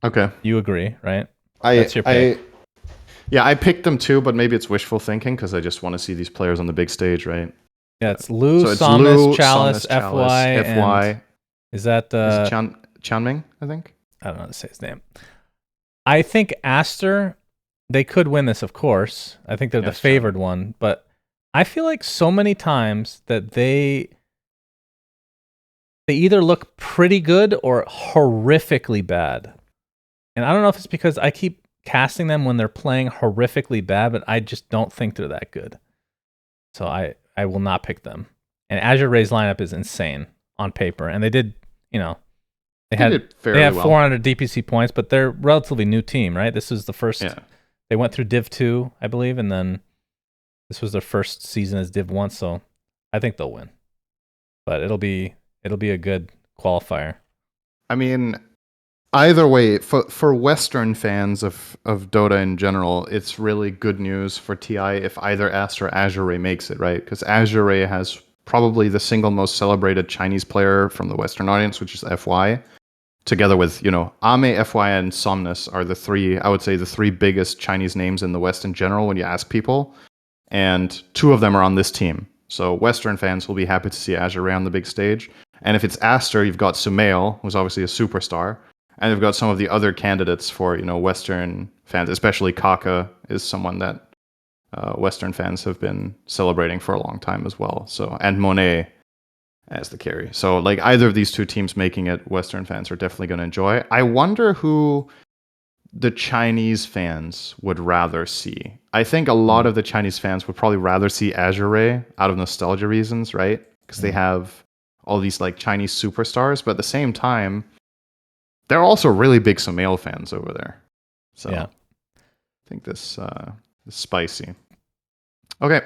Okay. You agree, right? That's your pick. Yeah, I picked them too, but maybe it's wishful thinking because I just want to see these players on the big stage, right? Yeah, it's Lu, Somnus, Chalice, FY, and is that is it Chanming, I think? I don't know how to say his name. I think Aster, they could win this, of course. I think they're the favored one, but I feel like so many times that they either look pretty good or horrifically bad. And I don't know if it's because I keep casting them when they're playing horrifically bad, but I just don't think they're that good. So I will not pick them. And Azure Ray's lineup is insane on paper. And they did, they have 400 DPC points, but they're a relatively new team, right? This is the first. Yeah. They went through Div 2, I believe, and then this was their first season as Div 1, so I think they'll win. But it'll be a good qualifier. I mean, either way, for Western fans of Dota in general, it's really good news for TI if either Aster or Azure Ray makes it, right? Because Azure Ray has probably the single most celebrated Chinese player from the Western audience, which is FY. Together with, Ame, FY, and Somnus are the 3 biggest Chinese names in the West in general when you ask people. And 2 of them are on this team. So Western fans will be happy to see Azure Ray on the big stage. And if it's Aster, you've got Sumail, who's obviously a superstar. And you've got some of the other candidates for, Western fans, especially Kaka is someone that Western fans have been celebrating for a long time as well. So, and Monet as the carry. So like either of these 2 teams making it, Western fans are definitely going to enjoy. I wonder who the Chinese fans would rather see. I think a lot of the Chinese fans would probably rather see Azure Ray out of nostalgia reasons, right? Because they have all these like Chinese superstars, but at the same time, they're also really big Sumail fans over there. So yeah. I think this is spicy. Okay.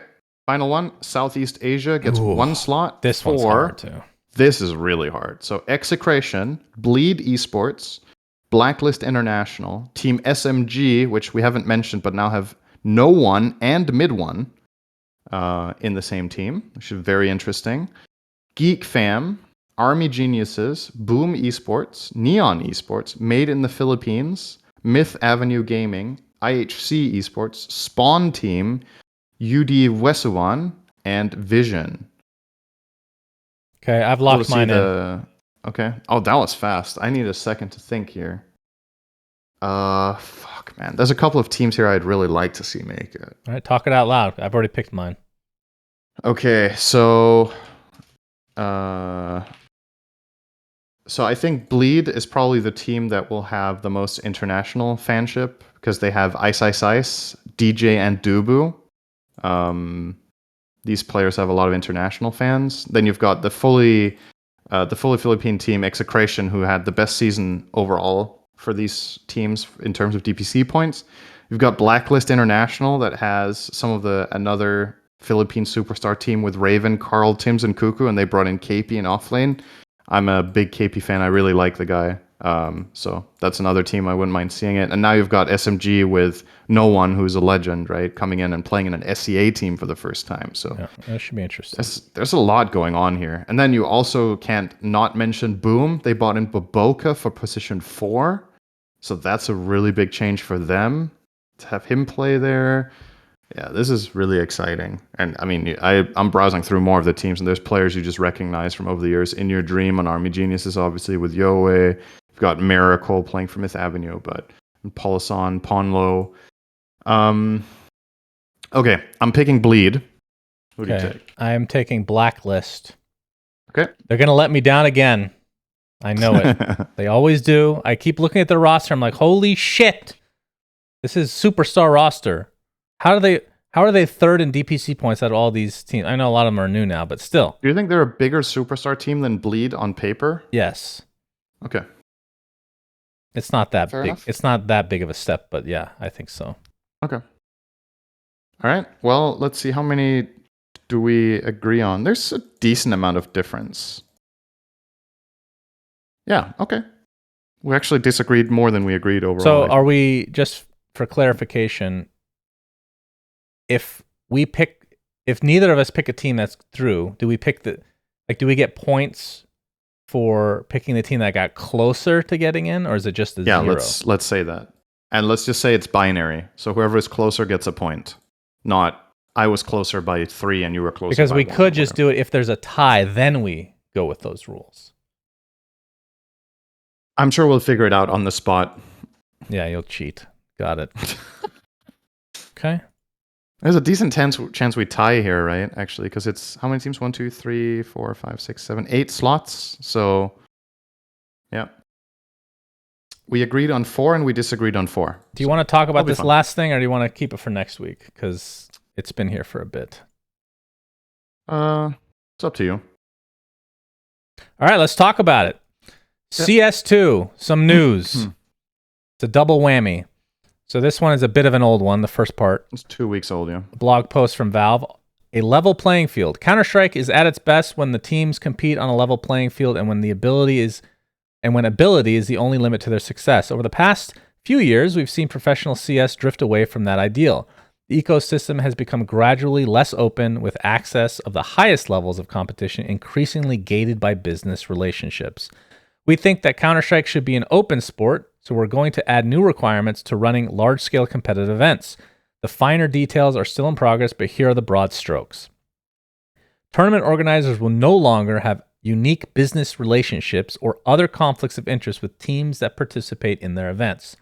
Final one, Southeast Asia gets 1 slot. This one's hard too. This is really hard. So Execration, Bleed Esports, Blacklist International, Team SMG, which we haven't mentioned but now have No One and Mid One in the same team, which is very interesting. Geek Fam, Army Geniuses, Boom Esports, Neon Esports, Made in the Philippines, Myth Avenue Gaming, IHC Esports, Spawn Team, UD Wesuwan, and Vision. Okay, I've locked mine in. Okay. Oh, that was fast. I need a second to think here. Fuck, man. There's a couple of teams here I'd really like to see make it. All right, talk it out loud. I've already picked mine. Okay, so I think Bleed is probably the team that will have the most international fanship because they have Ice Ice Ice, DJ, and Dubu. These players have a lot of international fans. Then you've got the fully Philippine team Execration, who had the best season overall for these teams in terms of DPC points. You've got Blacklist International that has another Philippine superstar team with Raven, Carl, Tims, and Cuckoo, and they brought in KP in offlane. I'm a big KP fan. I really like the guy. So that's another team I wouldn't mind seeing it. And now you've got SMG with No One, who's a legend, right? Coming in and playing in an SEA team for the first time. So yeah, that should be interesting. There's a lot going on here. And then you also can't not mention Boom. They bought in Baboka for position 4. So that's a really big change for them to have him play there. Yeah, this is really exciting. And I mean, I'm browsing through more of the teams, and there's players you just recognize from over the years. In Your Dream on Army Geniuses, obviously, with Yoe. You've got Miracle playing for Myth Avenue, but Polosan, Ponlo. Okay, I'm picking Bleed. Who do you take? I'm taking Blacklist. Okay. They're going to let me down again. I know it. They always do. I keep looking at their roster. I'm like, holy shit. This is superstar roster. How are they third in DPC points out of all these teams? I know a lot of them are new now, but still. Do you think they're a bigger superstar team than Bleed on paper? Yes. Okay. It's not that Fair big. enough. It's not that big of a step, but yeah, I think so. Okay. All right. Well, let's see. How many do we agree on? There's a decent amount of difference. Yeah. Okay. We actually disagreed more than we agreed overall. So are we, just for clarification, if neither of us pick a team that's through, do we get points for picking the team that got closer to getting in, or is it just a zero? Yeah, let's say that. And let's just say it's binary. So whoever is closer gets a point. Not I was closer by 3 and you were closer because by we 1 could just do it if there's a tie, then we go with those rules. I'm sure we'll figure it out on the spot. Yeah, you'll cheat. Got it. Okay. There's a decent chance we tie here, right? Actually, because it's how many teams? 1, 2, 3, 4, 5, 6, 7, 8 slots. So, yeah. We agreed on 4 and we disagreed on 4. Do you want to talk about this fun. last thing, or do you want to keep it for next week? Because it's been here for a bit. It's up to you. All right, let's talk about it. Yep. CS2, some news. It's a double whammy. So this one is a bit of an old one, the first part. It's 2 weeks old, yeah. A blog post from Valve. A level playing field. Counter-Strike is at its best when the teams compete on a level playing field and when ability is the only limit to their success. Over the past few years, we've seen professional CS drift away from that ideal. The ecosystem has become gradually less open, with access of the highest levels of competition increasingly gated by business relationships. We think that Counter-Strike should be an open sport, so we're going to add new requirements to running large-scale competitive events. The finer details are still in progress, but here are the broad strokes. Tournament organizers will no longer have unique business relationships or other conflicts of interest with teams that participate in their events.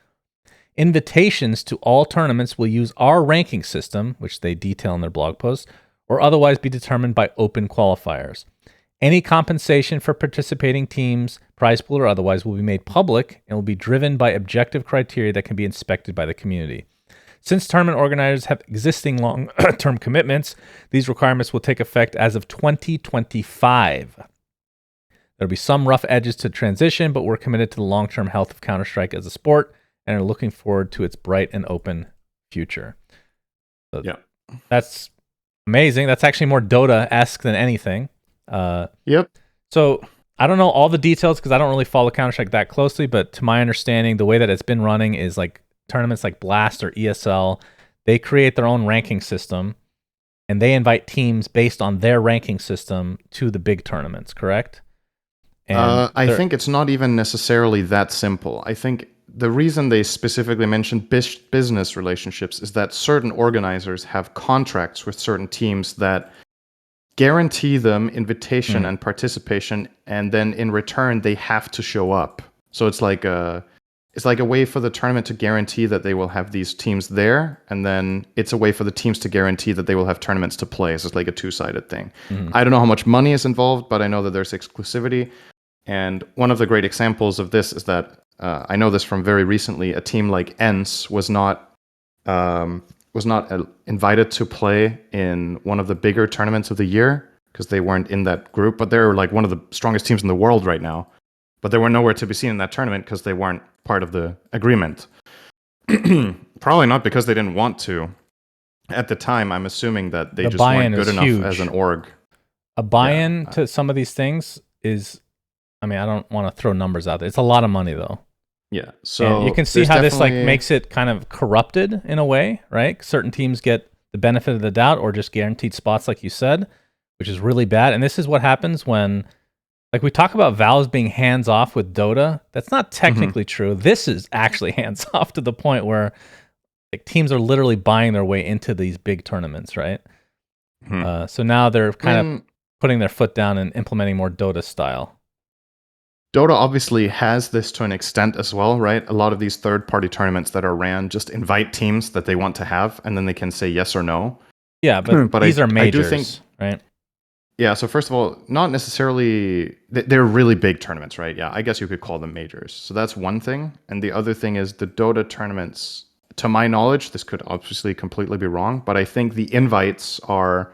Invitations to all tournaments will use our ranking system, which they detail in their blog post, or otherwise be determined by open qualifiers. Any compensation for participating teams, prize pool or otherwise, will be made public and will be driven by objective criteria that can be inspected by the community. Since tournament organizers have existing long-term commitments, these requirements will take effect as of 2025. There'll be some rough edges to transition, but we're committed to the long-term health of Counter-Strike as a sport and are looking forward to its bright and open future. So yeah. That's amazing. That's actually more Dota-esque than anything. Yep. So I don't know all the details because I don't really follow Counter-Strike that closely, but to my understanding, the way that it's been running is like tournaments like Blast or ESL, they create their own ranking system and they invite teams based on their ranking system to the big tournaments, correct? And I think it's not even necessarily that simple. I think the reason they specifically mentioned business relationships is that certain organizers have contracts with certain teams that guarantee them invitation and participation, and then in return they have to show up. So it's like a way for the tournament to guarantee that they will have these teams there, and then it's a way for the teams to guarantee that they will have tournaments to play. So it's like a two-sided thing. I don't know how much money is involved, but I know that there's exclusivity. And one of the great examples of this is that I know this from very recently. A team like ENCE was not invited to play in one of the bigger tournaments of the year because they weren't in that group. But they're like one of the strongest teams in the world right now. But they were nowhere to be seen in that tournament because they weren't part of the agreement. Probably not because they didn't want to. At the time, I'm assuming that they just weren't good enough as an org. A buy-in to some of these things is, I mean, I don't want to throw numbers out there. It's a lot of money, though. Yeah, so and you can see how this like makes it kind of corrupted in a way, right? Certain teams get the benefit of the doubt or just guaranteed spots, like you said, which is really bad. And this is what happens when, like, we talk about Valve being hands-off with Dota. That's not technically true. This is actually hands-off to the point where like teams are literally buying their way into these big tournaments, right? So now they're kind of putting their foot down and implementing more Dota style. Dota obviously has this to an extent as well, right? A lot of these third-party tournaments that are ran just invite teams that they want to have, and then they can say yes or no. Yeah, but these are majors, I do think, right? Yeah, so first of all, not necessarily... They're really big tournaments, right? Yeah, I guess you could call them majors. So that's one thing. And the other thing is the Dota tournaments, to my knowledge, this could obviously completely be wrong, but I think the invites are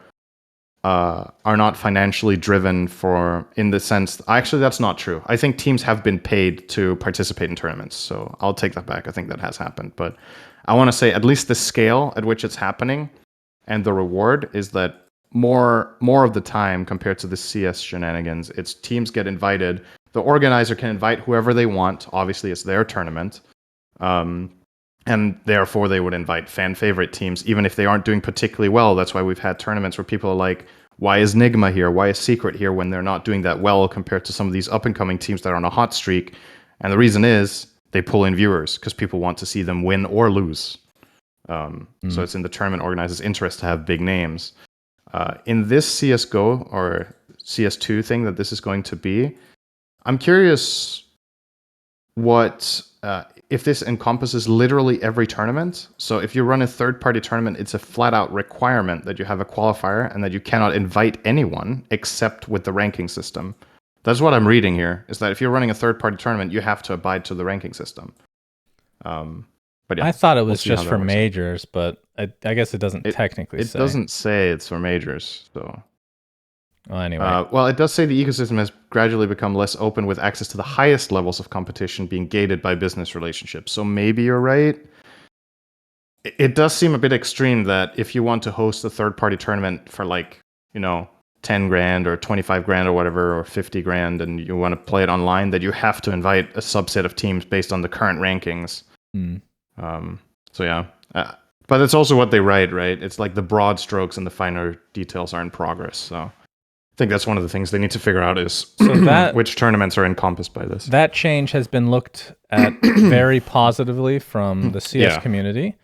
not financially driven in the sense... Actually, that's not true. I think teams have been paid to participate in tournaments, so I'll take that back. I think that has happened. But I want to say at least the scale at which it's happening and the reward is that more of the time compared to the CS shenanigans, it's teams get invited. The organizer can invite whoever they want. Obviously, it's their tournament. And therefore, they would invite fan favorite teams, even if they aren't doing particularly well. That's why we've had tournaments where people are like, why is Nigma here? Why is Secret here when they're not doing that well compared to some of these up-and-coming teams that are on a hot streak? And the reason is they pull in viewers because people want to see them win or lose. So it's in the tournament organizer's interest to have big names. In this CSGO or CS2 thing that this is going to be, I'm curious what if this encompasses literally every tournament. So if you run a third-party tournament, it's a flat-out requirement that you have a qualifier and that you cannot invite anyone except with the ranking system. That's what I'm reading here, is that if you're running a third-party tournament, you have to abide to the ranking system. But yeah, I thought it was just for majors, but I guess it doesn't technically say. It doesn't say it's for majors, so... Well, anyway. Well, it does say the ecosystem has gradually become less open with access to the highest levels of competition being gated by business relationships. So maybe you're right. It does seem a bit extreme that if you want to host a third-party tournament for 10 grand or 25 grand or whatever, or 50 grand, and you want to play it online, that you have to invite a subset of teams based on the current rankings. So yeah. But it's also what they write, right? It's like the broad strokes and the finer details are in progress, so... I think that's one of the things they need to figure out is which tournaments are encompassed by this. That change has been looked at very positively from the CS community.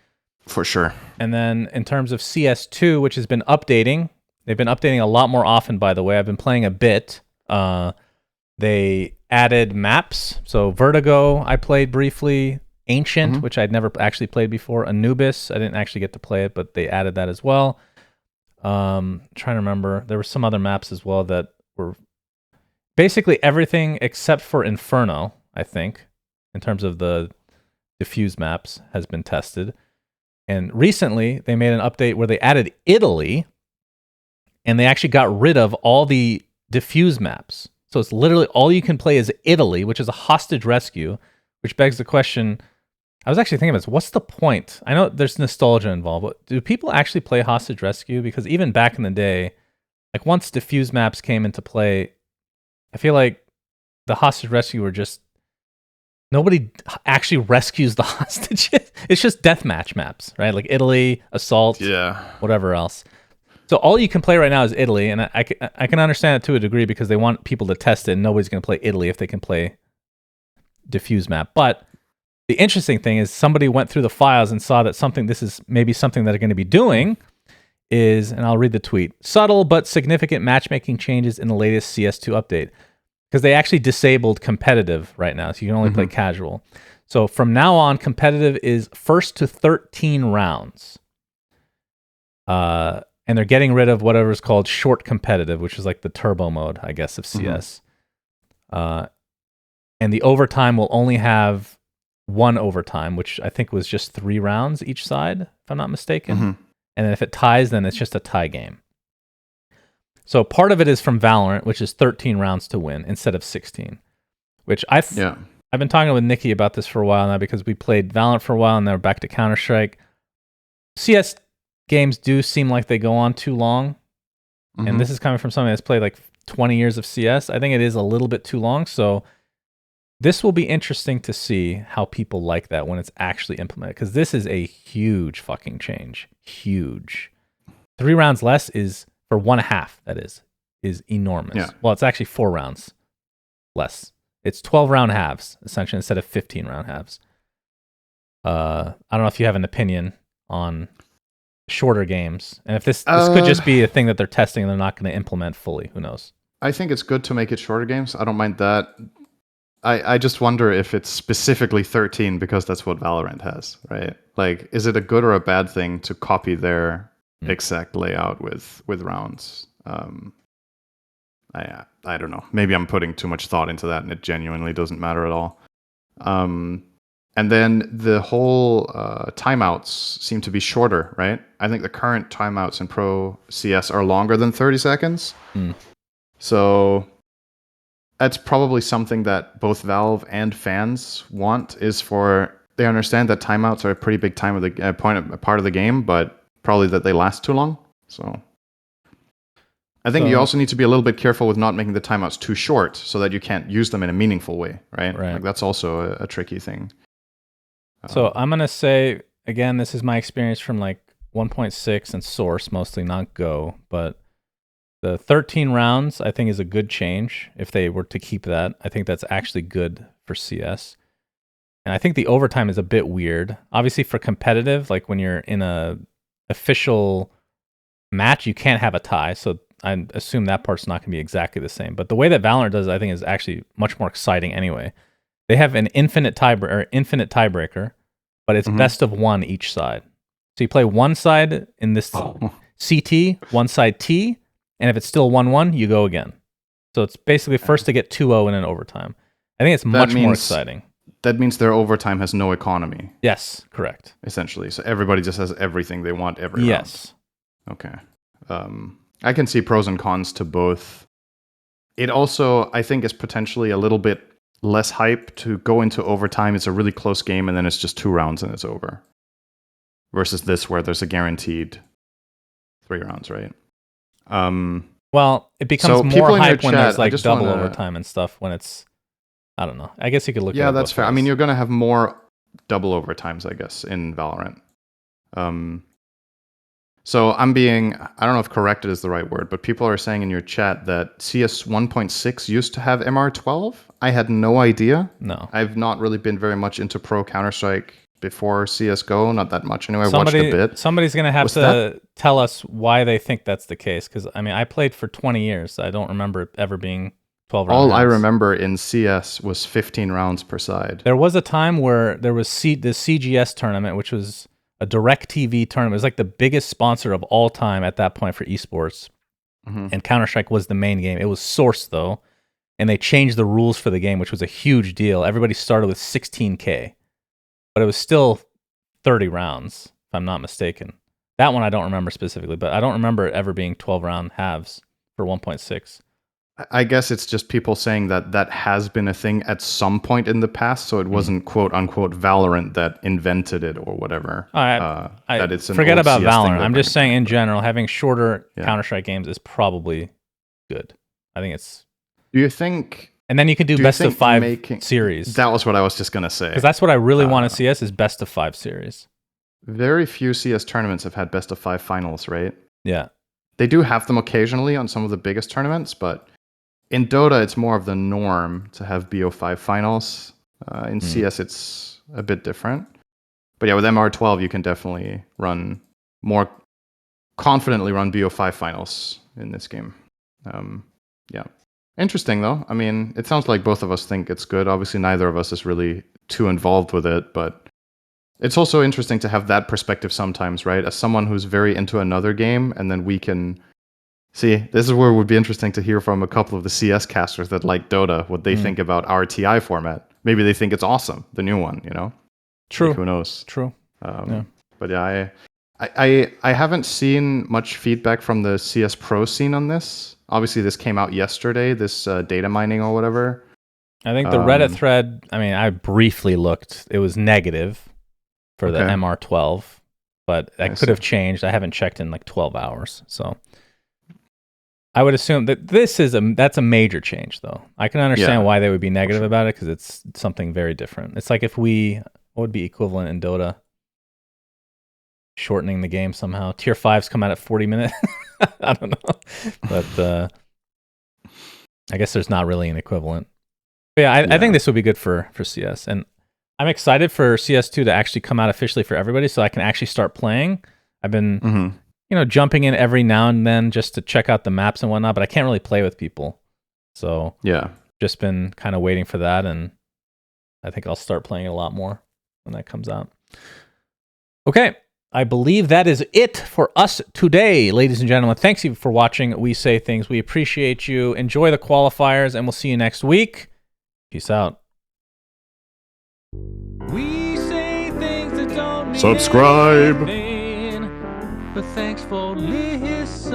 For sure. And then in terms of CS2, which has been updating, they've been updating a lot more often, by the way. I've been playing a bit. They added maps. So Vertigo, I played briefly. Ancient, which I'd never actually played before. Anubis, I didn't actually get to play it, but they added that as well. Trying to remember, there were some other maps as well that were basically everything except for Inferno, I think, in terms of the diffuse maps has been tested. And recently they made an update where they added Italy and they actually got rid of all the diffuse maps. So it's literally all you can play is Italy, which is a hostage rescue, which begs the question, I was actually thinking about this. What's the point? I know there's nostalgia involved, but do people actually play Hostage Rescue? Because even back in the day, like once diffuse maps came into play, I feel like the Hostage Rescue were just... Nobody actually rescues the hostages. It's just deathmatch maps, right? Like Italy, Assault, whatever else. So all you can play right now is Italy, and I can understand it to a degree because they want people to test it, and nobody's going to play Italy if they can play diffuse map. But the interesting thing is somebody went through the files and saw that this is maybe something that they're going to be doing is, and I'll read the tweet, subtle but significant matchmaking changes in the latest CS2 update. Because they actually disabled competitive right now, so you can only play casual. So from now on, competitive is first to 13 rounds. And they're getting rid of whatever is called short competitive, which is like the turbo mode, I guess, of CS. And the overtime will only have one overtime, which I think was just 3 rounds each side, if I'm not mistaken. And then if it ties, then it's just a tie game. So part of it is from Valorant, which is 13 rounds to win instead of 16, which I've been talking with Nikki about this for a while now because we played Valorant for a while and then we're back to Counter-Strike. CS games do seem like they go on too long. And this is coming from somebody that's played like 20 years of CS. I think it is a little bit too long. So this will be interesting to see how people like that when it's actually implemented, because this is a huge fucking change. Huge. 3 rounds less is, for 1.5, that is enormous. Yeah. Well, it's actually 4 rounds less. It's 12 round halves, essentially, instead of 15 round halves. I don't know if you have an opinion on shorter games. And if this could just be a thing that they're testing and they're not going to implement fully. Who knows? I think it's good to make it shorter games. I don't mind that. I just wonder if it's specifically 13 because that's what Valorant has, right? Like, is it a good or a bad thing to copy their exact layout with rounds? I don't know. Maybe I'm putting too much thought into that, and it genuinely doesn't matter at all. And then the whole timeouts seem to be shorter, right? I think the current timeouts in Pro CS are longer than 30 seconds. So that's probably something that both Valve and fans want. They understand that timeouts are a pretty big part of the game, but probably that they last too long. So I think you also need to be a little bit careful with not making the timeouts too short, so that you can't use them in a meaningful way, right? Like that's also a tricky thing. So I'm gonna say again, this is my experience from like 1.6 and Source, mostly, not Go, but the 13 rounds, I think, is a good change. If they were to keep that, I think that's actually good for CS. And I think the overtime is a bit weird. Obviously, for competitive, like when you're in a official match, you can't have a tie. So I assume that part's not going to be exactly the same. But the way that Valorant does it, I think, is actually much more exciting anyway. They have an infinite tiebreaker, but it's best of one each side. So you play one side in this CT, one side T, and if it's still 1-1, you go again. So it's basically first to get 2-0 in an overtime. I think it's much more exciting. That means their overtime has no economy. Yes, correct. Essentially. So everybody just has everything they want every round. Yes. Okay. I can see pros and cons to both. It also, I think, is potentially a little bit less hype to go into overtime. It's a really close game, and then it's just 2 rounds and it's over. Versus this, where there's a guaranteed 3 rounds, right? Well, it becomes more hype when there's like double overtime and stuff. When it's, I don't know. I guess you could look at it. Yeah, that's fair. I mean, you're going to have more double overtimes, I guess, in Valorant. So I don't know if corrected is the right word, but people are saying in your chat that CS 1.6 used to have MR12. I had no idea. No. I've not really been very much into Pro Counter-Strike before CSGO, not that much anyway. I watched a bit. Somebody's going to have to tell us why they think that's the case, because, I mean, I played for 20 years. I don't remember it ever being 12 rounds. All I remember in CS was 15 rounds per side. There was a time where there was the CGS tournament, which was a DirecTV tournament. It was like the biggest sponsor of all time at that point for esports. And Counter-Strike was the main game. It was Source, though, and they changed the rules for the game, which was a huge deal. Everybody started with 16K, but it was still 30 rounds, if I'm not mistaken. That one I don't remember specifically, but I don't remember it ever being 12-round halves for 1.6. I guess it's just people saying that has been a thing at some point in the past, so it wasn't quote unquote Valorant that invented it or whatever. That it's forget about Valorant. I'm just saying in general, having shorter Counter-Strike games is probably good. I think it's. Do you think? And then you can do best of 5 series. That was what I was just gonna say. Because that's what I really want to CS is best of 5 series. Very few CS tournaments have had best of 5 finals, right? Yeah. They do have them occasionally on some of the biggest tournaments, but in Dota, it's more of the norm to have BO5 finals. In CS, it's a bit different. But yeah, with MR12, you can definitely more confidently run BO5 finals in this game. Yeah. Interesting, though. I mean, it sounds like both of us think it's good. Obviously, neither of us is really too involved with it, but it's also interesting to have that perspective sometimes, right? As someone who's very into another game, and then we can see, this is where it would be interesting to hear from a couple of the CS casters that like Dota, what they think about our TI format. Maybe they think it's awesome, the new one, you know? True. Like, who knows? True. Yeah. But yeah, I haven't seen much feedback from the CS Pro scene on this. Obviously, this came out yesterday, this data mining or whatever. I think the Reddit thread, I mean, I briefly looked. It was negative for the MR12, but that could have changed. I haven't checked in like 12 hours, so I would assume that that's a major change, though. I can understand why they would be negative about it, because it's something very different. It's like if what would be equivalent in Dota? Shortening the game somehow. Tier 5s come out at 40 minutes. I don't know. But I guess there's not really an equivalent. But yeah, I think this would be good for CS. And I'm excited for CS2 to actually come out officially for everybody, so I can actually start playing. I've been, jumping in every now and then just to check out the maps and whatnot, but I can't really play with people. So yeah, just been kind of waiting for that, and I think I'll start playing it a lot more when that comes out. Okay, I believe that is it for us today, ladies and gentlemen. Thanks you for watching We Say Things. We appreciate you. Enjoy the qualifiers, and we'll see you next week. Peace out. We say things that don't mean subscribe. anything, but thanks for listening.